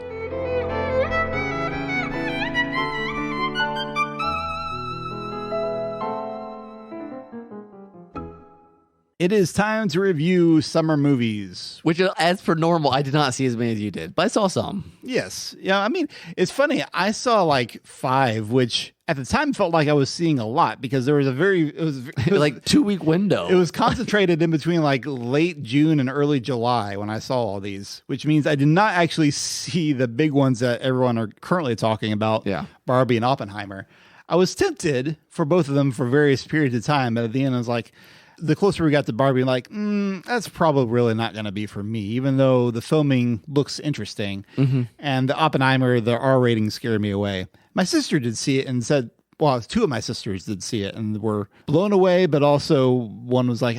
It is time to review summer movies. Which, as per normal, I did not see as many as you did, but I saw some. Yes. Yeah, I mean, it's funny. I saw like 5, which at the time felt like I was seeing a lot because there was it was Like 2-week window. It was concentrated in between like late June and early July when I saw all these, which means I did not actually see the big ones that everyone are currently talking about. Yeah. Barbie and Oppenheimer. I was tempted for both of them for various periods of time, but at the end I was like, the closer we got to Barbie, like, that's probably really not going to be for me, even though the filming looks interesting. Mm-hmm. And the Oppenheimer, the R rating scared me away. My sister did see it and said, well, 2 of my sisters did see it and were blown away, but also one was like,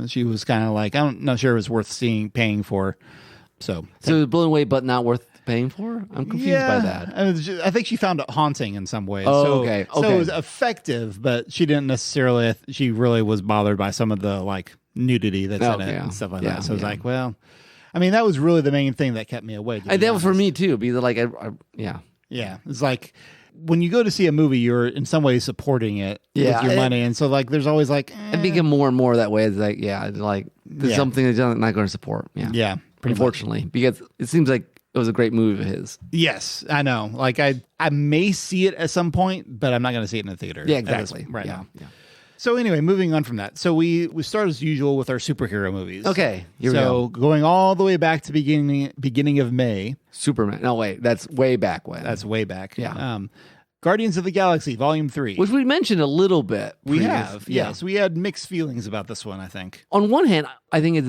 she was kind of like, I'm not sure it was worth paying for. So it was blown away, but not worth paying for? I'm confused by that. I think she found it haunting in some ways. Oh, okay. So it was effective, but she didn't necessarily, she really was bothered by some of the like nudity that's in it and stuff like that. So it was like, well, I mean, that was really the main thing that kept me away. That was for me too, because like, yeah. It's like when you go to see a movie, you're in some ways supporting it with your money. And so like, there's always like, I become more and more that way. It's like, there's something that I'm not going to support. Yeah. Unfortunately, because it seems like it was a great movie of his. Yes, I know. Like I may see it at some point, but I'm not going to see it in the theater. Yeah, exactly. Right now. Yeah. So anyway, moving on from that. So we start as usual with our superhero movies. Okay. Here we go. Going all the way back to beginning of May. Superman. No, wait. That's way back when. That's way back. Yeah. Guardians of the Galaxy, Volume 3. Which we mentioned a little bit. We have. Yes. We had mixed feelings about this one, I think. On one hand, I think it's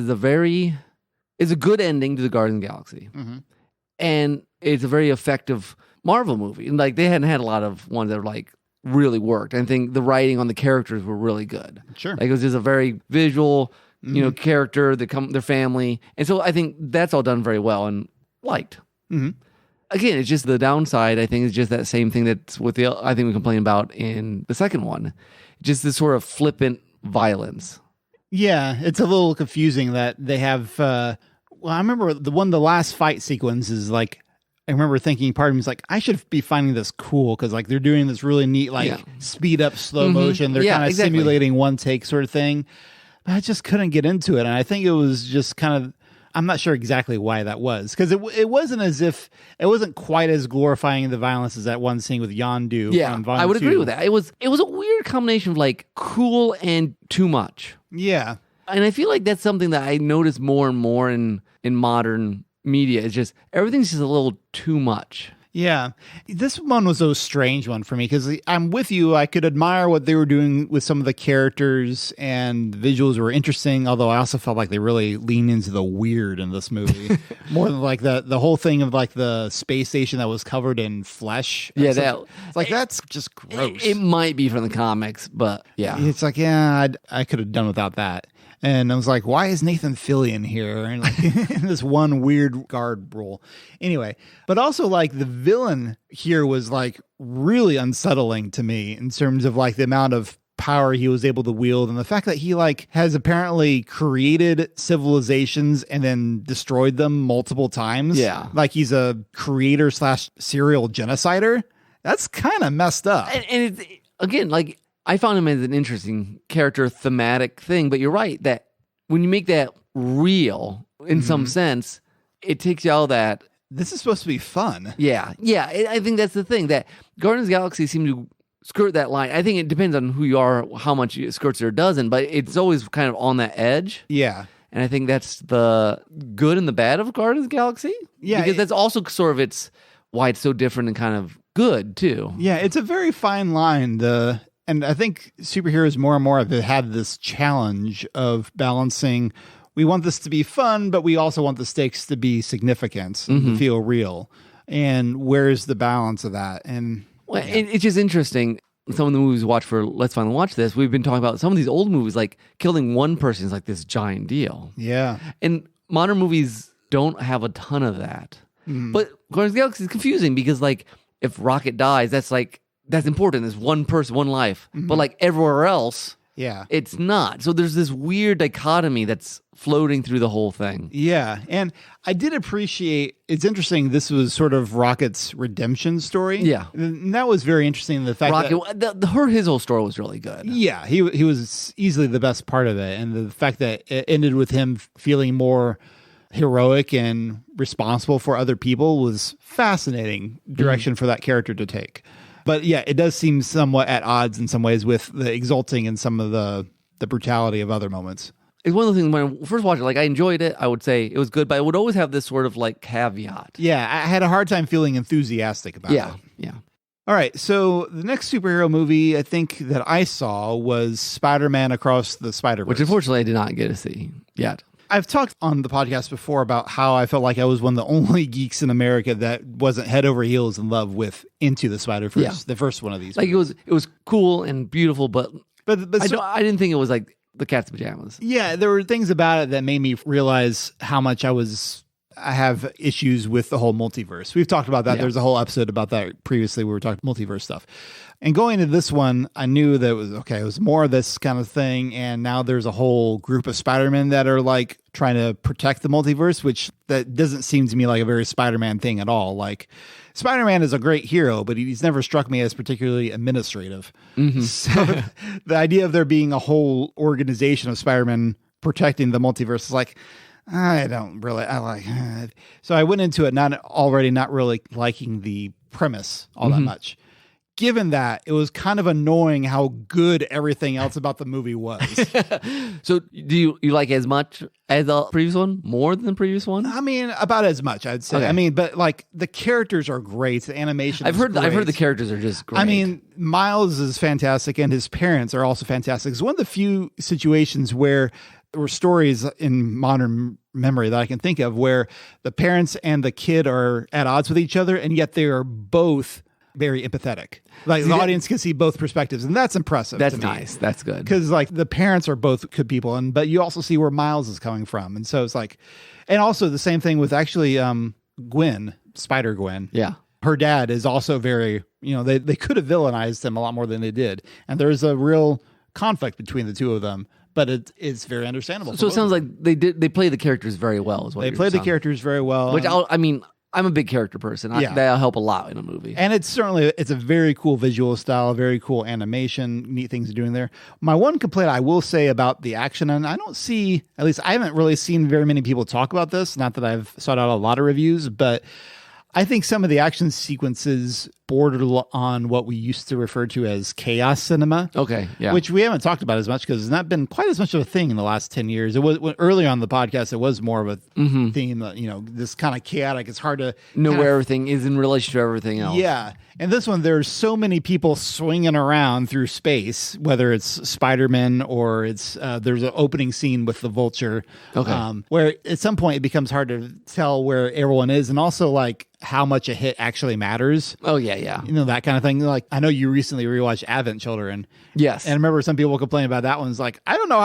a good ending to the Guardians of the Galaxy. Mm-hmm. And it's a very effective Marvel movie. And like they hadn't had a lot of ones that were like really worked. I think the writing on the characters were really good. Sure. Like it was just a very visual, character, their family. And so I think that's all done very well and liked. Mm-hmm. Again, it's just the downside. I think it's just that same thing that's I think we complain about in the second one. Just this sort of flippant violence. Yeah, it's a little confusing that they have, I remember the last fight sequence is like, I remember thinking part of me was like, I should be finding this cool because like they're doing this really neat, speed up slow motion. They're kind of simulating one take sort of thing. But I just couldn't get into it. And I think it was just kind of, I'm not sure exactly why that was because it wasn't as if it wasn't quite as glorifying the violence as that one scene with Yondu. Yeah, I would agree with that. It was a weird combination of like cool and too much. Yeah. And I feel like that's something that I notice more and more in modern media. It's just everything's just a little too much. Yeah. This one was a strange one for me because I'm with you. I could admire what they were doing with some of the characters and the visuals were interesting, although I also felt like they really leaned into the weird in this movie. More than like the whole thing of like the space station that was covered in flesh. Yeah, that's just gross. It might be from the comics, but yeah. It's like, yeah, I could have done without that. And I was like, why is Nathan Fillion here? And like in this one weird guard role. Anyway, but also like the villain here was like really unsettling to me in terms of like the amount of power he was able to wield and the fact that he like has apparently created civilizations and then destroyed them multiple times. Yeah. Like he's a creator / serial genocider. That's kind of messed up. And it's, again, like, I found him as an interesting character thematic thing, but you're right that when you make that real in some sense, it takes you all that. This is supposed to be fun. Yeah. I think that's the thing that Guardians of the Galaxy seem to skirt that line. I think it depends on who you are, how much it skirts or doesn't, but it's always kind of on that edge. Yeah. And I think that's the good and the bad of Guardians of the Galaxy. Yeah. Because that's also sort of why it's so different and kind of good too. Yeah, it's a very fine line. And I think superheroes more and more have had this challenge of balancing. We want this to be fun, but we also want the stakes to be significant and to feel real. And where's the balance of that? And well, it's just interesting. Some of the movies we watch for Let's Finally Watch This, we've been talking about some of these old movies, like killing one person is like this giant deal. Yeah. And modern movies don't have a ton of that. But Guardians of the Galaxy is confusing because like if Rocket dies, that's important. There's one person, one life. But like everywhere else, it's not. So there's this weird dichotomy that's floating through the whole thing. Yeah. And I did appreciate, it's interesting, this was sort of Rocket's redemption story. Yeah. And that was very interesting. The fact that his whole story was really good. Yeah. He was easily the best part of it. And the fact that it ended with him feeling more heroic and responsible for other people was fascinating direction for that character to take. But yeah, it does seem somewhat at odds in some ways with the exulting and some of the brutality of other moments. It's one of the things when I first watched it, like I enjoyed it. I would say it was good, but I would always have this sort of like caveat. Yeah, I had a hard time feeling enthusiastic about it. Yeah. All right, so the next superhero movie I think that I saw was Spider-Man Across the Spider-Verse. Which unfortunately I did not get to see yet. I've talked on the podcast before about how I felt like I was one of the only geeks in America that wasn't head over heels in love with Into the Spider-Verse, the first one of these. Like movies. it was cool and beautiful, but I didn't think it was like the cat's pajamas. Yeah, there were things about it that made me realize how much I have issues with the whole multiverse. We've talked about that. Yeah. There's a whole episode about that previously where we were talking multiverse stuff. And going into this one, I knew that it was more of this kind of thing. And now there's a whole group of Spider-Men that are like trying to protect the multiverse, which that doesn't seem to me like a very Spider-Man thing at all. Like Spider-Man is a great hero, but he's never struck me as particularly administrative. So the idea of there being a whole organization of Spider-Man protecting the multiverse is like, I like it. So I went into it not really liking the premise all that much. Given that, it was kind of annoying how good everything else about the movie was. So do you like as much as the previous one? More than the previous one? I mean, about as much, I'd say. Okay. I mean, but like the characters are great. The animation I've heard the characters are just great. I mean, Miles is fantastic and his parents are also fantastic. It's one of the few situations where there were stories in modern memory that I can think of where the parents and the kid are at odds with each other, and yet they are both very empathetic. Like the audience can see both perspectives, and that's impressive. That's nice. That's good. Because like the parents are both good people, but you also see where Miles is coming from, and so it's like, and also the same thing with actually Gwen, Spider-Gwen. Yeah, her dad is also very. They could have villainized him a lot more than they did, and there's a real conflict between the two of them. But it's very understandable. So it sounds like they play the characters very well. Is what they play the characters very well. Which I'm a big character person. That'll help a lot in a movie. And it's a very cool visual style, very cool animation, neat things doing there. My one complaint I will say about the action, and I haven't really seen very many people talk about this. Not that I've sought out a lot of reviews, but I think some of the action sequences border on what we used to refer to as chaos cinema. Okay, yeah. Which we haven't talked about as much because it's not been quite as much of a thing in the last 10 years. It was early on the podcast, it was more of a theme that, this kind of chaotic. It's hard to know where everything is in relation to everything else. Yeah. And this one, there's so many people swinging around through space, whether it's Spider-Man or it's there's an opening scene with the Vulture. Okay. Where at some point it becomes hard to tell where everyone is and also like how much a hit actually matters. Oh, yeah. That kind of thing. Like, I know you recently rewatched Advent Children. Yes. And I remember some people complain about that one's like, I don't know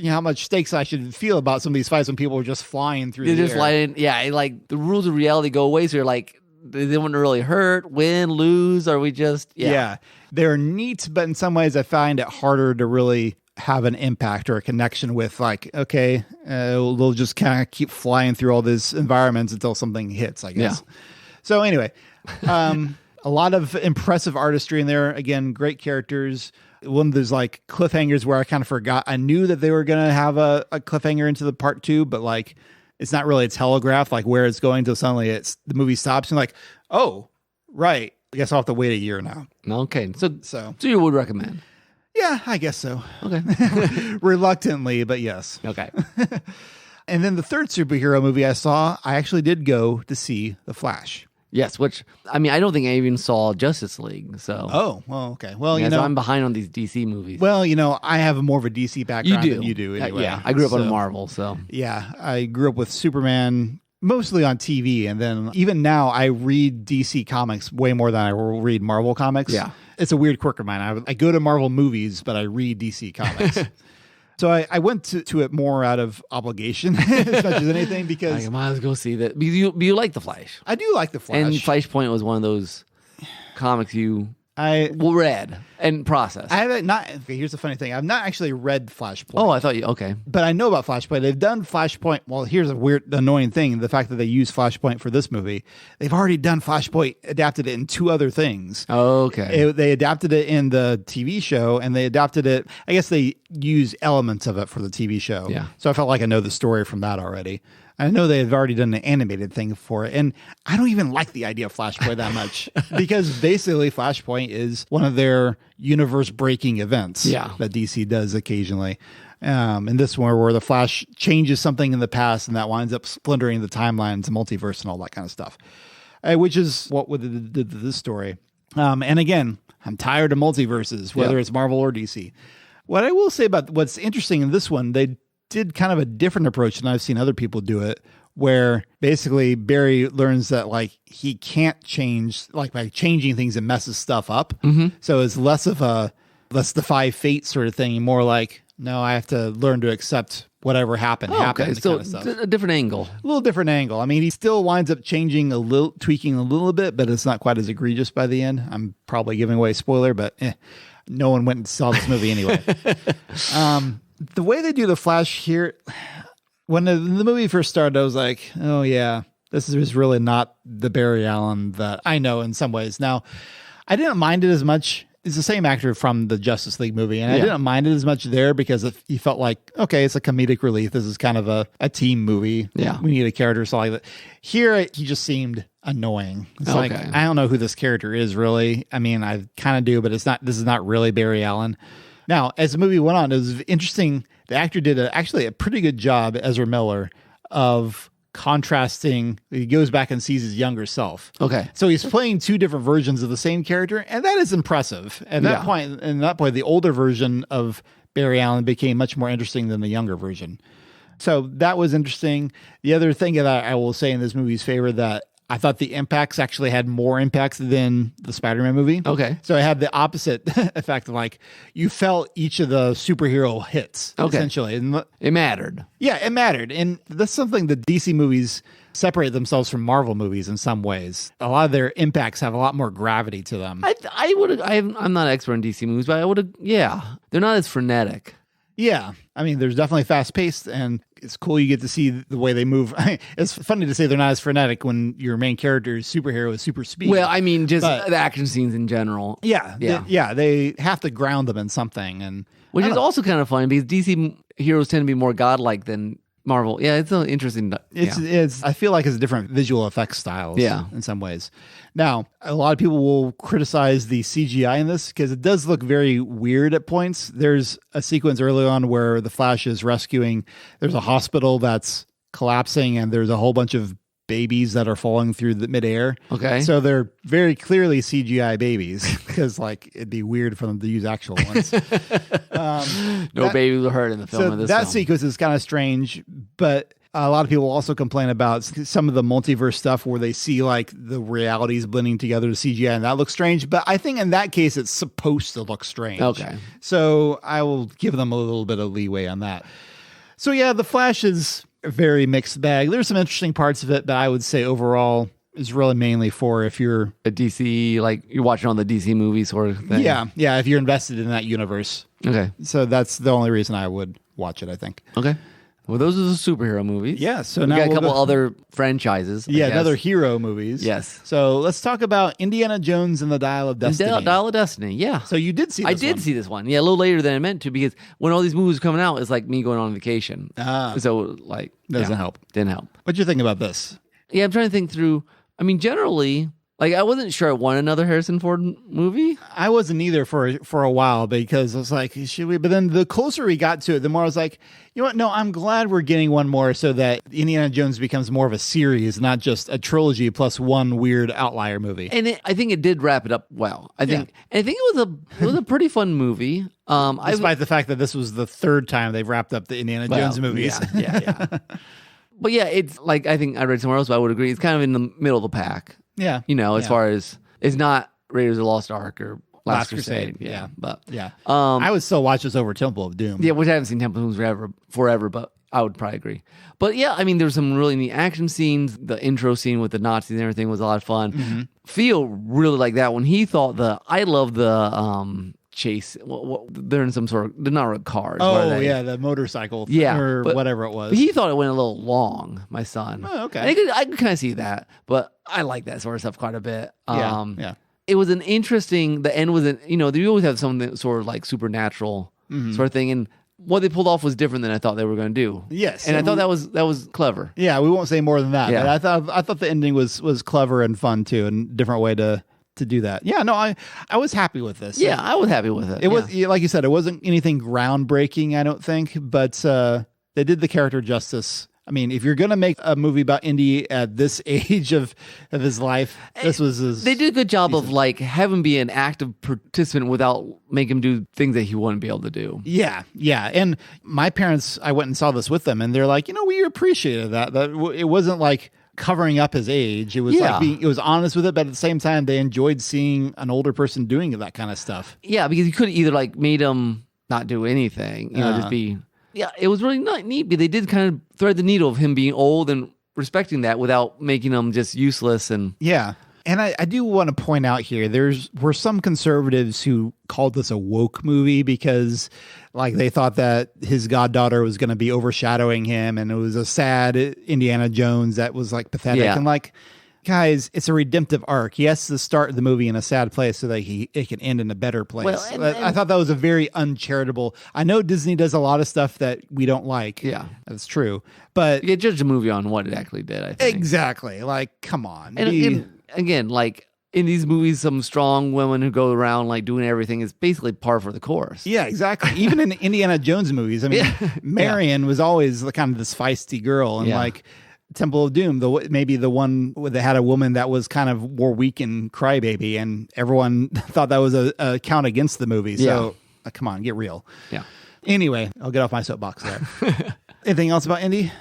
how much stakes I should feel about some of these fights when people are just flying through the air. Like the rules of reality go away. So you're like, they wouldn't really hurt, win, lose. Are we just, Yeah. They're neat, but in some ways I find it harder to really have an impact or a connection with like, okay, they'll just kind of keep flying through all these environments until something hits, I guess. Yeah. So anyway, a lot of impressive artistry in there. Again, great characters. One of those like cliffhangers where I kind of forgot. I knew that they were going to have a cliffhanger into the part 2, but like, it's not really a telegraph, like where it's going till suddenly the movie stops and like, oh, right. I guess I'll have to wait a year now. Okay. So you would recommend? Yeah, I guess so. Okay. Reluctantly, but yes. Okay. And then the third superhero movie I saw, I actually did go to see The Flash. Yes, which, I mean, I don't think I even saw Justice League, so. Oh, well, okay. Well, so I'm behind on these DC movies. Well, I have more of a DC background than you do anyway. Yeah, I grew up on Marvel, so. Yeah, I grew up with Superman mostly on TV, and then even now I read DC comics way more than I will read Marvel comics. Yeah. It's a weird quirk of mine. I go to Marvel movies, but I read DC comics. So I went to it more out of obligation as much as anything because I might as well go see that. But you like The Flash. I do like The Flash. And Flashpoint was one of those comics I read and processed. I haven't not. Okay, here's the funny thing. I've not actually read Flashpoint. Oh, I thought you. Okay, but I know about Flashpoint. They've done Flashpoint. Well, here's a weird, annoying thing: the fact that they use Flashpoint for this movie. They've already done Flashpoint, adapted it in 2 other things. Oh, okay. They adapted it in the TV show, and they adapted it. I guess they use elements of it for the TV show. Yeah. So I felt like I know the story from that already. I know they've already done an animated thing for it, and I don't even like the idea of Flashpoint that much because basically Flashpoint is one of their universe-breaking events that DC does occasionally. And this one where the Flash changes something in the past, and that winds up splintering the timelines, the multiverse, and all that kind of stuff, which is what did this story. And again, I'm tired of multiverses, whether it's Marvel or DC. What I will say about what's interesting in this one, they did kind of a different approach than I've seen other people do it, where basically Barry learns that like he can't change, like by changing things, it messes stuff up. Mm-hmm. So it's less of a let's defy fate sort of thing, more like, no, I have to learn to accept whatever happened. Okay, so a different angle. A little different angle. I mean, he still winds up changing tweaking a little bit, but it's not quite as egregious by the end. I'm probably giving away a spoiler, but no one went and saw this movie anyway. The way they do the Flash here, when the movie first started, I was like, oh yeah, this is really not the Barry Allen that I know in some ways. Now, I didn't mind it as much. It's the same actor from the Justice League movie, and I didn't mind it as much there because he felt like, okay, it's a comedic relief. This is kind of a team movie. Yeah. We need a character so like that. Here, he just seemed annoying. It's like, I don't know who this character is really. I mean, I kind of do, but this is not really Barry Allen. Now, as the movie went on, it was interesting. The actor did actually a pretty good job, Ezra Miller, of contrasting. He goes back and sees his younger self. Okay. So he's playing 2 different versions of the same character, and that is impressive. At that point, the older version of Barry Allen became much more interesting than the younger version. So that was interesting. The other thing that I will say in this movie's favor that I thought the impacts actually had more impacts than the Spider-Man movie. Okay. So it had the opposite effect of like you felt each of the superhero hits, essentially. And it mattered. Yeah, it mattered. And that's something that DC movies separate themselves from Marvel movies in some ways. A lot of their impacts have a lot more gravity to them. I'm not an expert in DC movies, but I would have, they're not as frenetic. Yeah. I mean, there's definitely fast paced and it's cool. You get to see the way they move. It's funny to say they're not as frenetic when your main character's superhero is super speed. Well, I mean, just the action scenes in general. Yeah. They have to ground them in something. And which is also kind of funny because DC heroes tend to be more godlike than Marvel. Yeah, it's an interesting. It's. I feel like it's different visual effects styles. Yeah. In some ways. Now, a lot of people will criticize the CGI in this because it does look very weird at points. There's a sequence early on where the Flash is rescuing. There's a hospital that's collapsing, and there's a whole bunch of babies that are falling through the midair. Okay. So they're very clearly CGI babies because like it'd be weird for them to use actual ones. No babies were hurt in the film. So of this that film. sequence is kind of strange, but a lot of people also complain about some of the multiverse stuff where they see like the realities blending together to CGI, and that looks strange. But I think in that case, it's supposed to look strange. Okay. So I will give them a little bit of leeway on that. So yeah, The Flash is a very mixed bag. There's some interesting parts of it, but I would say overall is really mainly for if you're a DC, like you're watching on the DC movies sort of thing. Yeah, if you're invested in that universe. Okay. So that's the only reason I would watch it, I think. Okay. Well, those are the superhero movies. Yeah, so we now got a we'll couple go- other franchises. I guess. Another hero movies. Yes. So let's talk about Indiana Jones and the Dial of Destiny. Dial of Destiny, yeah. So you did see this I did one. see this one. Yeah, a little later than I meant to because when all these movies were coming out, it's like me going on vacation. So like Doesn't help. Didn't help. What'd you think about this? Yeah, I'm trying to think through. I mean, generally, like I wasn't sure I want another Harrison Ford movie. I wasn't either for a while because I was like, should we? But then the closer we got to it, the more I was like, you know what? No, I'm glad we're getting one more so that Indiana Jones becomes more of a series, not just a trilogy plus one weird outlier movie. And I think it did wrap it up well. I think it was a pretty fun movie. Despite the fact that this was the third time they've wrapped up the Indiana Jones movies. Yeah. But yeah, it's like I think I read somewhere else, but I would agree. It's kind of in the middle of the pack. Yeah. As far as it's not Raiders of the Lost Ark or Last Crusade. Yeah. But Yeah. I would still watch this over Temple of Doom. yeah, which I haven't seen Temple of Doom forever, but I would probably agree. But yeah, I mean, there's some really neat action scenes. The intro scene with the Nazis and everything was a lot of fun. Mm-hmm. Feel really like that when he thought I love the chase. They're in some sort of, they're not cars. Oh, yeah, the motorcycle or whatever it was. But he thought it went a little long, my son. Oh, okay. And I could kind of see that, but I like that sort of stuff quite a bit. Yeah. It was an interesting, the end wasn't, they always have something sort of like supernatural sort of thing. And what they pulled off was different than I thought they were going to do. Yes. And I thought that was clever. Yeah, we won't say more than that. Yeah. But I thought the ending was clever and fun too, and a different way to do that. Yeah, no, I was happy with this. Yeah, I was happy with it. It was, like you said, it wasn't anything groundbreaking, I don't think, but they did the character justice. I mean, if you're going to make a movie about Indy at this age of his life, this was They did a good job of like have him be an active participant without making him do things that he wouldn't be able to do. Yeah. And my parents, I went and saw this with them, and they're like, we appreciated that it wasn't like covering up his age. It was it was honest with it, but at the same time, they enjoyed seeing an older person doing that kind of stuff. Yeah, because you could either like made him not do anything, just be. Yeah, it was really not neat, but they did kind of thread the needle of him being old and respecting that without making him just useless. And yeah. And I do want to point out here, were some conservatives who called this a woke movie because like they thought that his goddaughter was going to be overshadowing him, and it was a sad Indiana Jones that was like pathetic. Yeah. And like, guys, it's a redemptive arc. He has to start the movie in a sad place so that it can end in a better place. Well, I thought that was a very uncharitable. I know Disney does a lot of stuff that we don't like. Yeah. That's true. But you judge a movie on what it actually did, I think. Exactly. Like, come on. And again, like in these movies, some strong women who go around like doing everything is basically par for the course. Yeah, exactly. Even in the Indiana Jones movies, I mean, Marion was always kind of this feisty girl, and like Temple of Doom, maybe the one where they had a woman that was kind of more weak and crybaby, and everyone thought that was a count against the movie. So come on, get real. Yeah. Anyway, I'll get off my soapbox there. Anything else about Indy?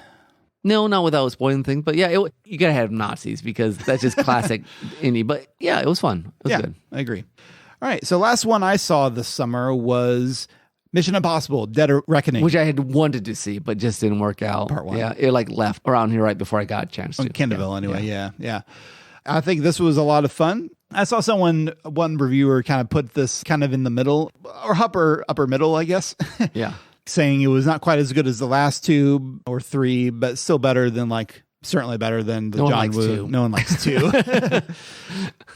No, not without spoiling things, but yeah, you gotta have Nazis because that's just classic Indy. But yeah, it was fun. It was good. I agree. All right, so last one I saw this summer was Mission Impossible: Dead Reckoning, which I had wanted to see, but just didn't work out. Part one. Yeah, it like left around here right before I got a chance to. Kendallville, anyway. Yeah. I think this was a lot of fun. I saw one reviewer kind of put this kind of in the middle, or upper middle, I guess. Yeah. Saying it was not quite as good as the last two or three, but still better than certainly better than the John Woo. No one likes two.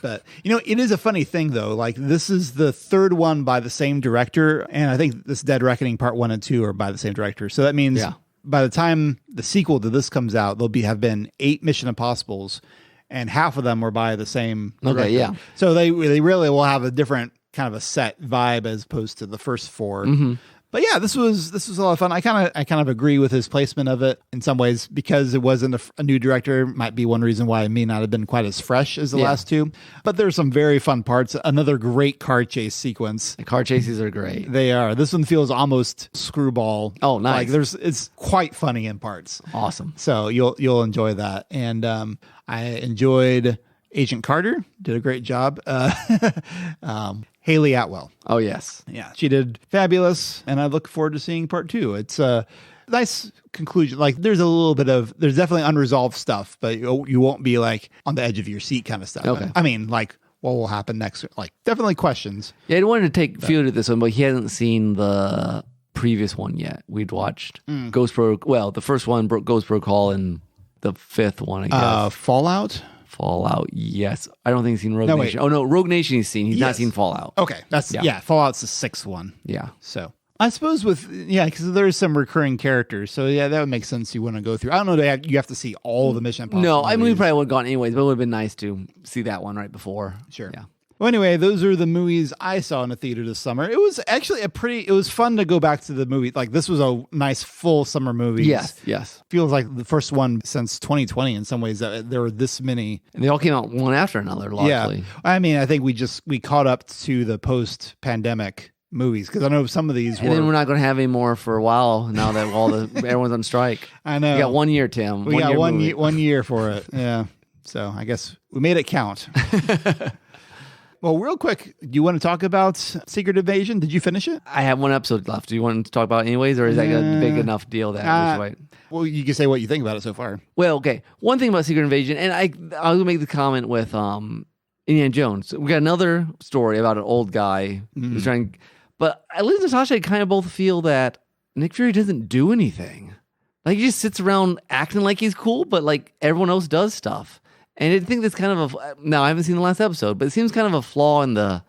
But it is a funny thing though. Like this is the third one by the same director, and I think this Dead Reckoning Part 1 and 2 are by the same director. So that means by the time the sequel to this comes out, there'll have been 8 Mission Impossibles, and half of them were by the same director. Okay, yeah. So they really will have a different kind of a set vibe as opposed to the first 4. Mm-hmm. But yeah, this was a lot of fun. I kind of agree with his placement of it in some ways because it wasn't a new director. Might be one reason why it may not have been quite as fresh as the last 2. But there's some very fun parts. Another great car chase sequence. The car chases are great. They are. This one feels almost screwball. Oh, nice. Like it's quite funny in parts. Awesome. So you'll enjoy that. And I enjoyed Agent Carter. Did a great job. Haley Atwell. Oh, yes. Yeah, she did fabulous, and I look forward to seeing part 2. It's a nice conclusion. Like, there's definitely unresolved stuff, but you won't be like on the edge of your seat kind of stuff. Okay. I mean, like, what will happen next? Like, definitely questions. Yeah, I wanted to take Field at this one, but he hasn't seen the previous one yet. We'd watched Ghost Protocol. Well, the first one, Ghost Protocol, and the 5th one, I guess. Fallout, yes. I don't think he's seen Rogue Nation. Oh, no, Rogue Nation he's seen. He's not seen Fallout. Okay, Fallout's the 6th one. Yeah. So I suppose because there's some recurring characters. So yeah, that would make sense. You want to go through. I don't know. You have to see all the Mission Impossible. No, I mean, we movies. probably would have gone anyways, but it would have been nice to see that one right before. Sure. Yeah. Well, anyway, those are the movies I saw in the theater this summer. It was actually it was fun to go back to the movie. Like, this was a nice full summer movie. Yes. Feels like the first one since 2020 in some ways that there were this many. And they all came out one after another, largely. Yeah. I mean, I think we caught up to the post-pandemic movies because I know some of these And then we're not going to have any more for a while now that everyone's on strike. I know. We got 1 year, Tim. We got 1 year for it. Yeah. So I guess we made it count. Well, real quick, do you want to talk about Secret Invasion? Did you finish it? I have one episode left. Do you want to talk about it anyways, or is that a big enough deal that we should wait? Well, you can say what you think about it so far. Well, okay. One thing about Secret Invasion, and I'll make the comment with Indiana Jones. We got another story about an old guy who's trying, but Liz and Natasha kind of both feel that Nick Fury doesn't do anything. Like, he just sits around acting like he's cool, but like everyone else does stuff. And I think that's kind of now I haven't seen the last episode, but it seems kind of a flaw in the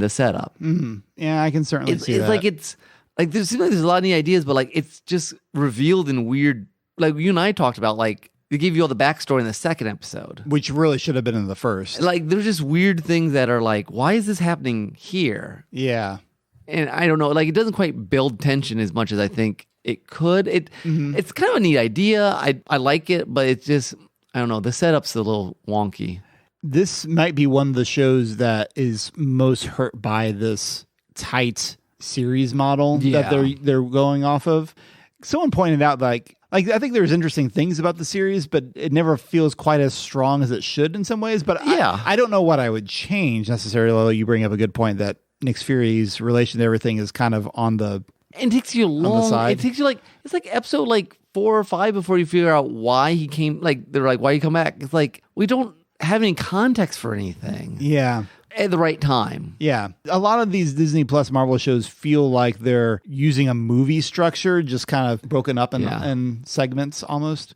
setup. Mm-hmm. Yeah, I can certainly see that. It's like there seems like there's a lot of neat ideas, but like it's just revealed in weird. Like you and I talked about, like they give you all the backstory in the second episode, which really should have been in the first. Like there's just weird things that are like, why is this happening here? Yeah, and I don't know. Like it doesn't quite build tension as much as I think it could. It's kind of a neat idea. I like it, but it's just. I don't know. The setup's a little wonky. This might be one of the shows that is most hurt by this tight series model that they're going off of. Someone pointed out, like I think there's interesting things about the series, but it never feels quite as strong as it should in some ways. But I don't know what I would change necessarily. You bring up a good point that Nick Fury's relation to everything is kind of on the. It takes you long. It takes you it's like episode 4 or 5 before you figure out why he came. Like they're like, why you come back? It's like we don't have any context for anything. Yeah, at the right time. Yeah, a lot of these Disney Plus Marvel shows feel like they're using a movie structure, just kind of broken up in segments almost.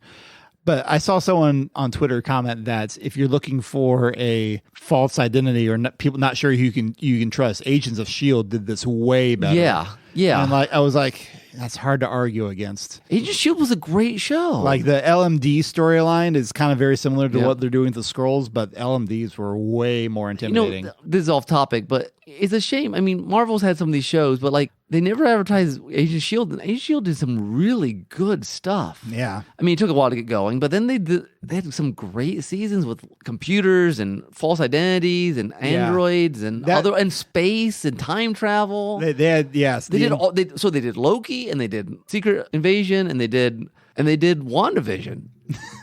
But I saw someone on Twitter comment that if you're looking for a false identity or people not sure who you can trust, Agents of S.H.I.E.L.D. did this way better. Yeah. And I was like, that's hard to argue against. Agents of S.H.I.E.L.D. was a great show. Like the LMD storyline is kind of very similar to what they're doing with the Skrulls, but LMDs were way more intimidating. This is off topic, but it's a shame. I mean, Marvel's had some of these shows, but like they never advertised Agents of S.H.I.E.L.D. And Agents of S.H.I.E.L.D. did some really good stuff. Yeah. I mean, it took a while to get going, but then they had some great seasons with computers and false identities and androids and space and time travel. They did Loki and they did Secret Invasion and they did WandaVision.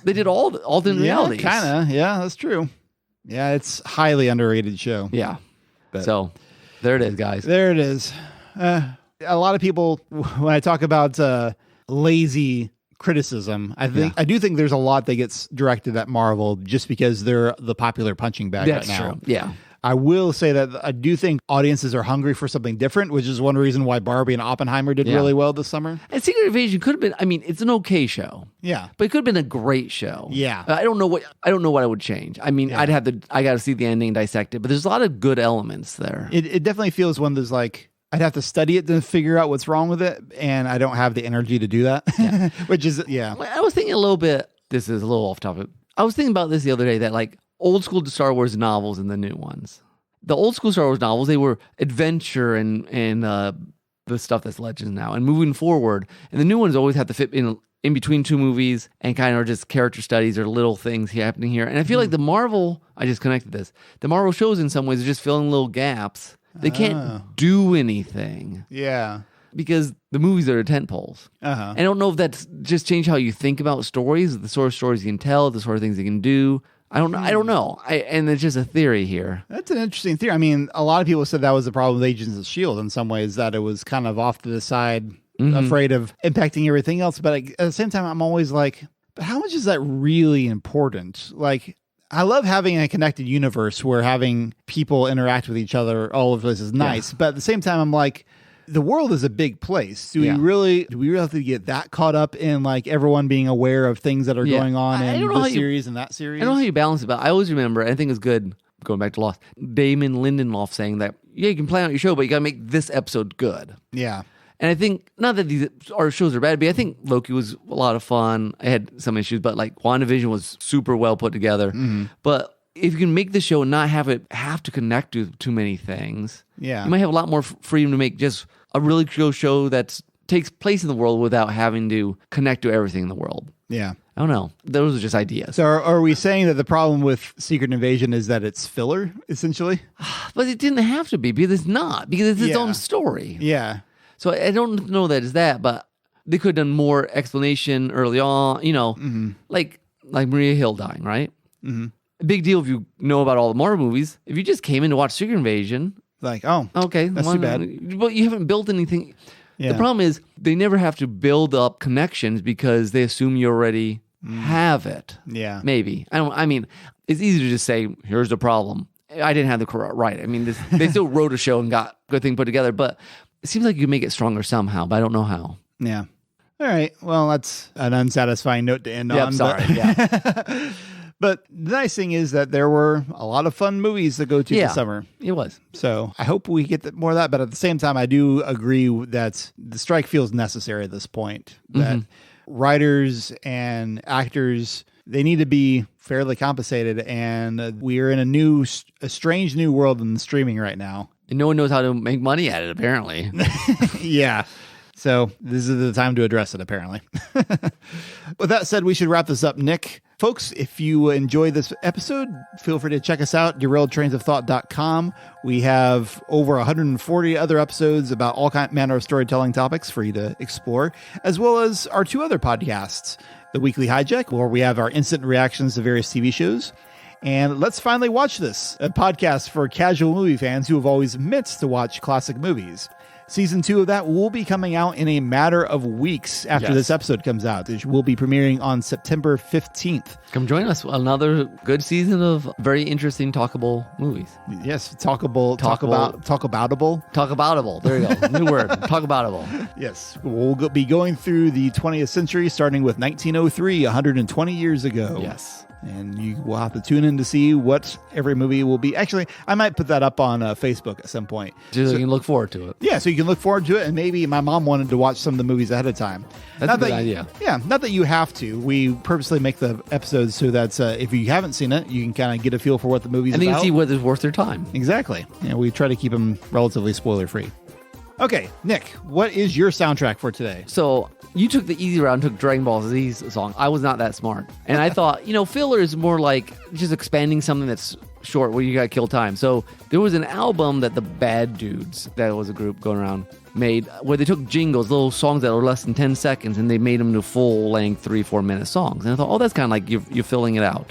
They did all the realities. Kind of. Yeah, that's true. Yeah, it's a highly underrated show. Yeah. So there it is, guys. There it is. A lot of people, when I talk about lazy criticism, I do think there's a lot that gets directed at Marvel just because they're the popular punching bag right now. True. Yeah. I will say that I do think audiences are hungry for something different, which is one reason why Barbie and Oppenheimer did really well this summer. And Secret Invasion could have been, I mean, it's an okay show. Yeah. But it could have been a great show. Yeah. I don't know what I would change. I mean, I got to see the ending and dissect it, but there's a lot of good elements there. It definitely feels one of those like I'd have to study it to figure out what's wrong with it, and I don't have the energy to do that. Yeah. Which is, yeah. I was thinking a little bit, this is a little off topic. I was thinking about this the other day, that like old school Star Wars novels and the new ones. The old school Star Wars novels, they were adventure and the stuff that's Legends now, and moving forward. And the new ones always have to fit in between two movies and kind of are just character studies or little things happening here. And I feel like the Marvel, I just connected this, the Marvel shows in some ways are just filling little gaps. They can't do anything. Yeah. Because the movies are tent poles. I don't know if that's just changed how you think about stories, the sort of stories you can tell, the sort of things you can do. I don't know. And it's just a theory here. That's an interesting theory. I mean, a lot of people said that was the problem with Agents of S.H.I.E.L.D. in some ways, that it was kind of off to the side, afraid of impacting everything else. But at the same time, I'm always like, but how much is that really important? Like, I love having a connected universe where having people interact with each other all of this is nice. But at the same time, I'm like, the world is a big place. Do we really have to get that caught up in like everyone being aware of things that are going on in this series and that series? I don't know how you balance it, but I always remember, I think it's good, going back to Lost, Damon Lindelof saying that, yeah, you can plan out your show, but you got to make this episode good. Yeah. And I think, not that our shows are bad, but I think Loki was a lot of fun. I had some issues, but like WandaVision was super well put together. But if you can make the show and not have it have to connect to too many things, you might have a lot more freedom to make just a really cool show that takes place in the world without having to connect to everything in the world. Yeah. I don't know. Those are just ideas. So are we saying that the problem with Secret Invasion is that it's filler, essentially? But it didn't have to be, because it's not, because it's its own story. Yeah. So I don't know that it's that, but they could have done more explanation early on, like Maria Hill dying, right? A big deal if you know about all the Marvel movies. If you just came in to watch Secret Invasion, like, oh, okay, that's too bad. But you haven't built anything. Yeah. The problem is they never have to build up connections because they assume you already have it. Yeah. Maybe. I mean, it's easy to just say, here's the problem. I didn't have the right. I mean, they still wrote a show and got a good thing put together, but it seems like you can make it stronger somehow, but I don't know how. Yeah. All right. Well, that's an unsatisfying note to end on. I'm sorry. Yeah. But the nice thing is that there were a lot of fun movies to go to this summer. It was. So I hope we get more of that. But at the same time, I do agree that the strike feels necessary at this point. That writers and actors, they need to be fairly compensated. And we are in a strange new world in streaming right now. And no one knows how to make money at it, apparently. Yeah. So this is the time to address it, apparently. With that said, we should wrap this up, Nick. Folks, if you enjoy this episode, feel free to check us out, derailedtrainsofthought.com. We have over 140 other episodes about all manner of storytelling topics for you to explore, as well as our two other podcasts, The Weekly Hijack, where we have our instant reactions to various TV shows, and Let's Finally Watch This, a podcast for casual movie fans who have always meant to watch classic movies. Season 2 of that will be coming out in a matter of weeks after this episode comes out. It will be premiering on September 15th. Come join us. Another good season of very interesting talkable movies. Yes, talkaboutable. Talkaboutable. There you go. New word. Talkaboutable. Yes. We'll be going through the 20th century, starting with 1903, 120 years ago. Yes. And you will have to tune in to see what every movie will be. Actually, I might put that up on Facebook at some point. So you can look forward to it. Yeah, so you can look forward to it. And maybe my mom wanted to watch some of the movies ahead of time. That's a good idea. Yeah, not that you have to. We purposely make the episodes so that if you haven't seen it, you can kind of get a feel for what the movie's about. And you can see whether it's worth their time. Exactly. Yeah, we try to keep them relatively spoiler-free. Okay, Nick, what is your soundtrack for today? So you took the easy route and took Dragon Ball Z's song. I was not that smart. And I thought, filler is more like just expanding something that's short where you got to kill time. So there was an album that the Bad Dudes, that was a group going around, made where they took jingles, little songs that were less than 10 seconds, and they made them into full-length 3-4 minute songs. And I thought, that's kind of like you're filling it out.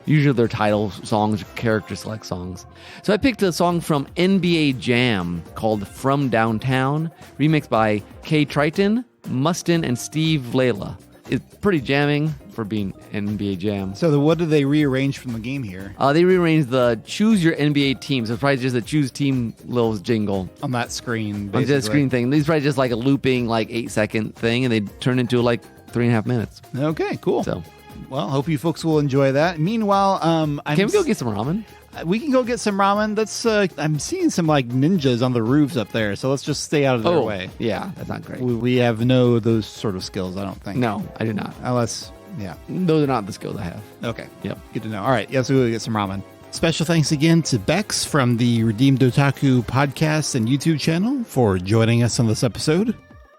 Usually they're title songs, character select songs. So I picked a song from NBA Jam called From Downtown, remixed by Kay Triton, Mustin, and Steve Layla. It's pretty jamming for being NBA Jam. So what did they rearrange from the game here? They rearranged the Choose Your NBA Team. So it's probably just a Choose Team little jingle. On that screen, basically. On that screen thing. These probably just like a looping 8-second thing, and they turn into 3.5 minutes. Okay, cool. So... Well, hope you folks will enjoy that. Meanwhile, can we go get some ramen? We can go get some ramen. That's I'm seeing some like ninjas on the roofs up there, so let's just stay out of their way. Yeah, that's not great. We have those sort of skills, I don't think. No, I do not. Unless, yeah. Those are not the skills I have. Okay. Yep. Good to know. All right. Yeah, so we'll get some ramen. Special thanks again to Bex from the Redeemed Otaku podcast and YouTube channel for joining us on this episode.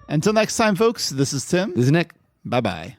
Until next time, folks, this is Tim. This is Nick. Bye-bye.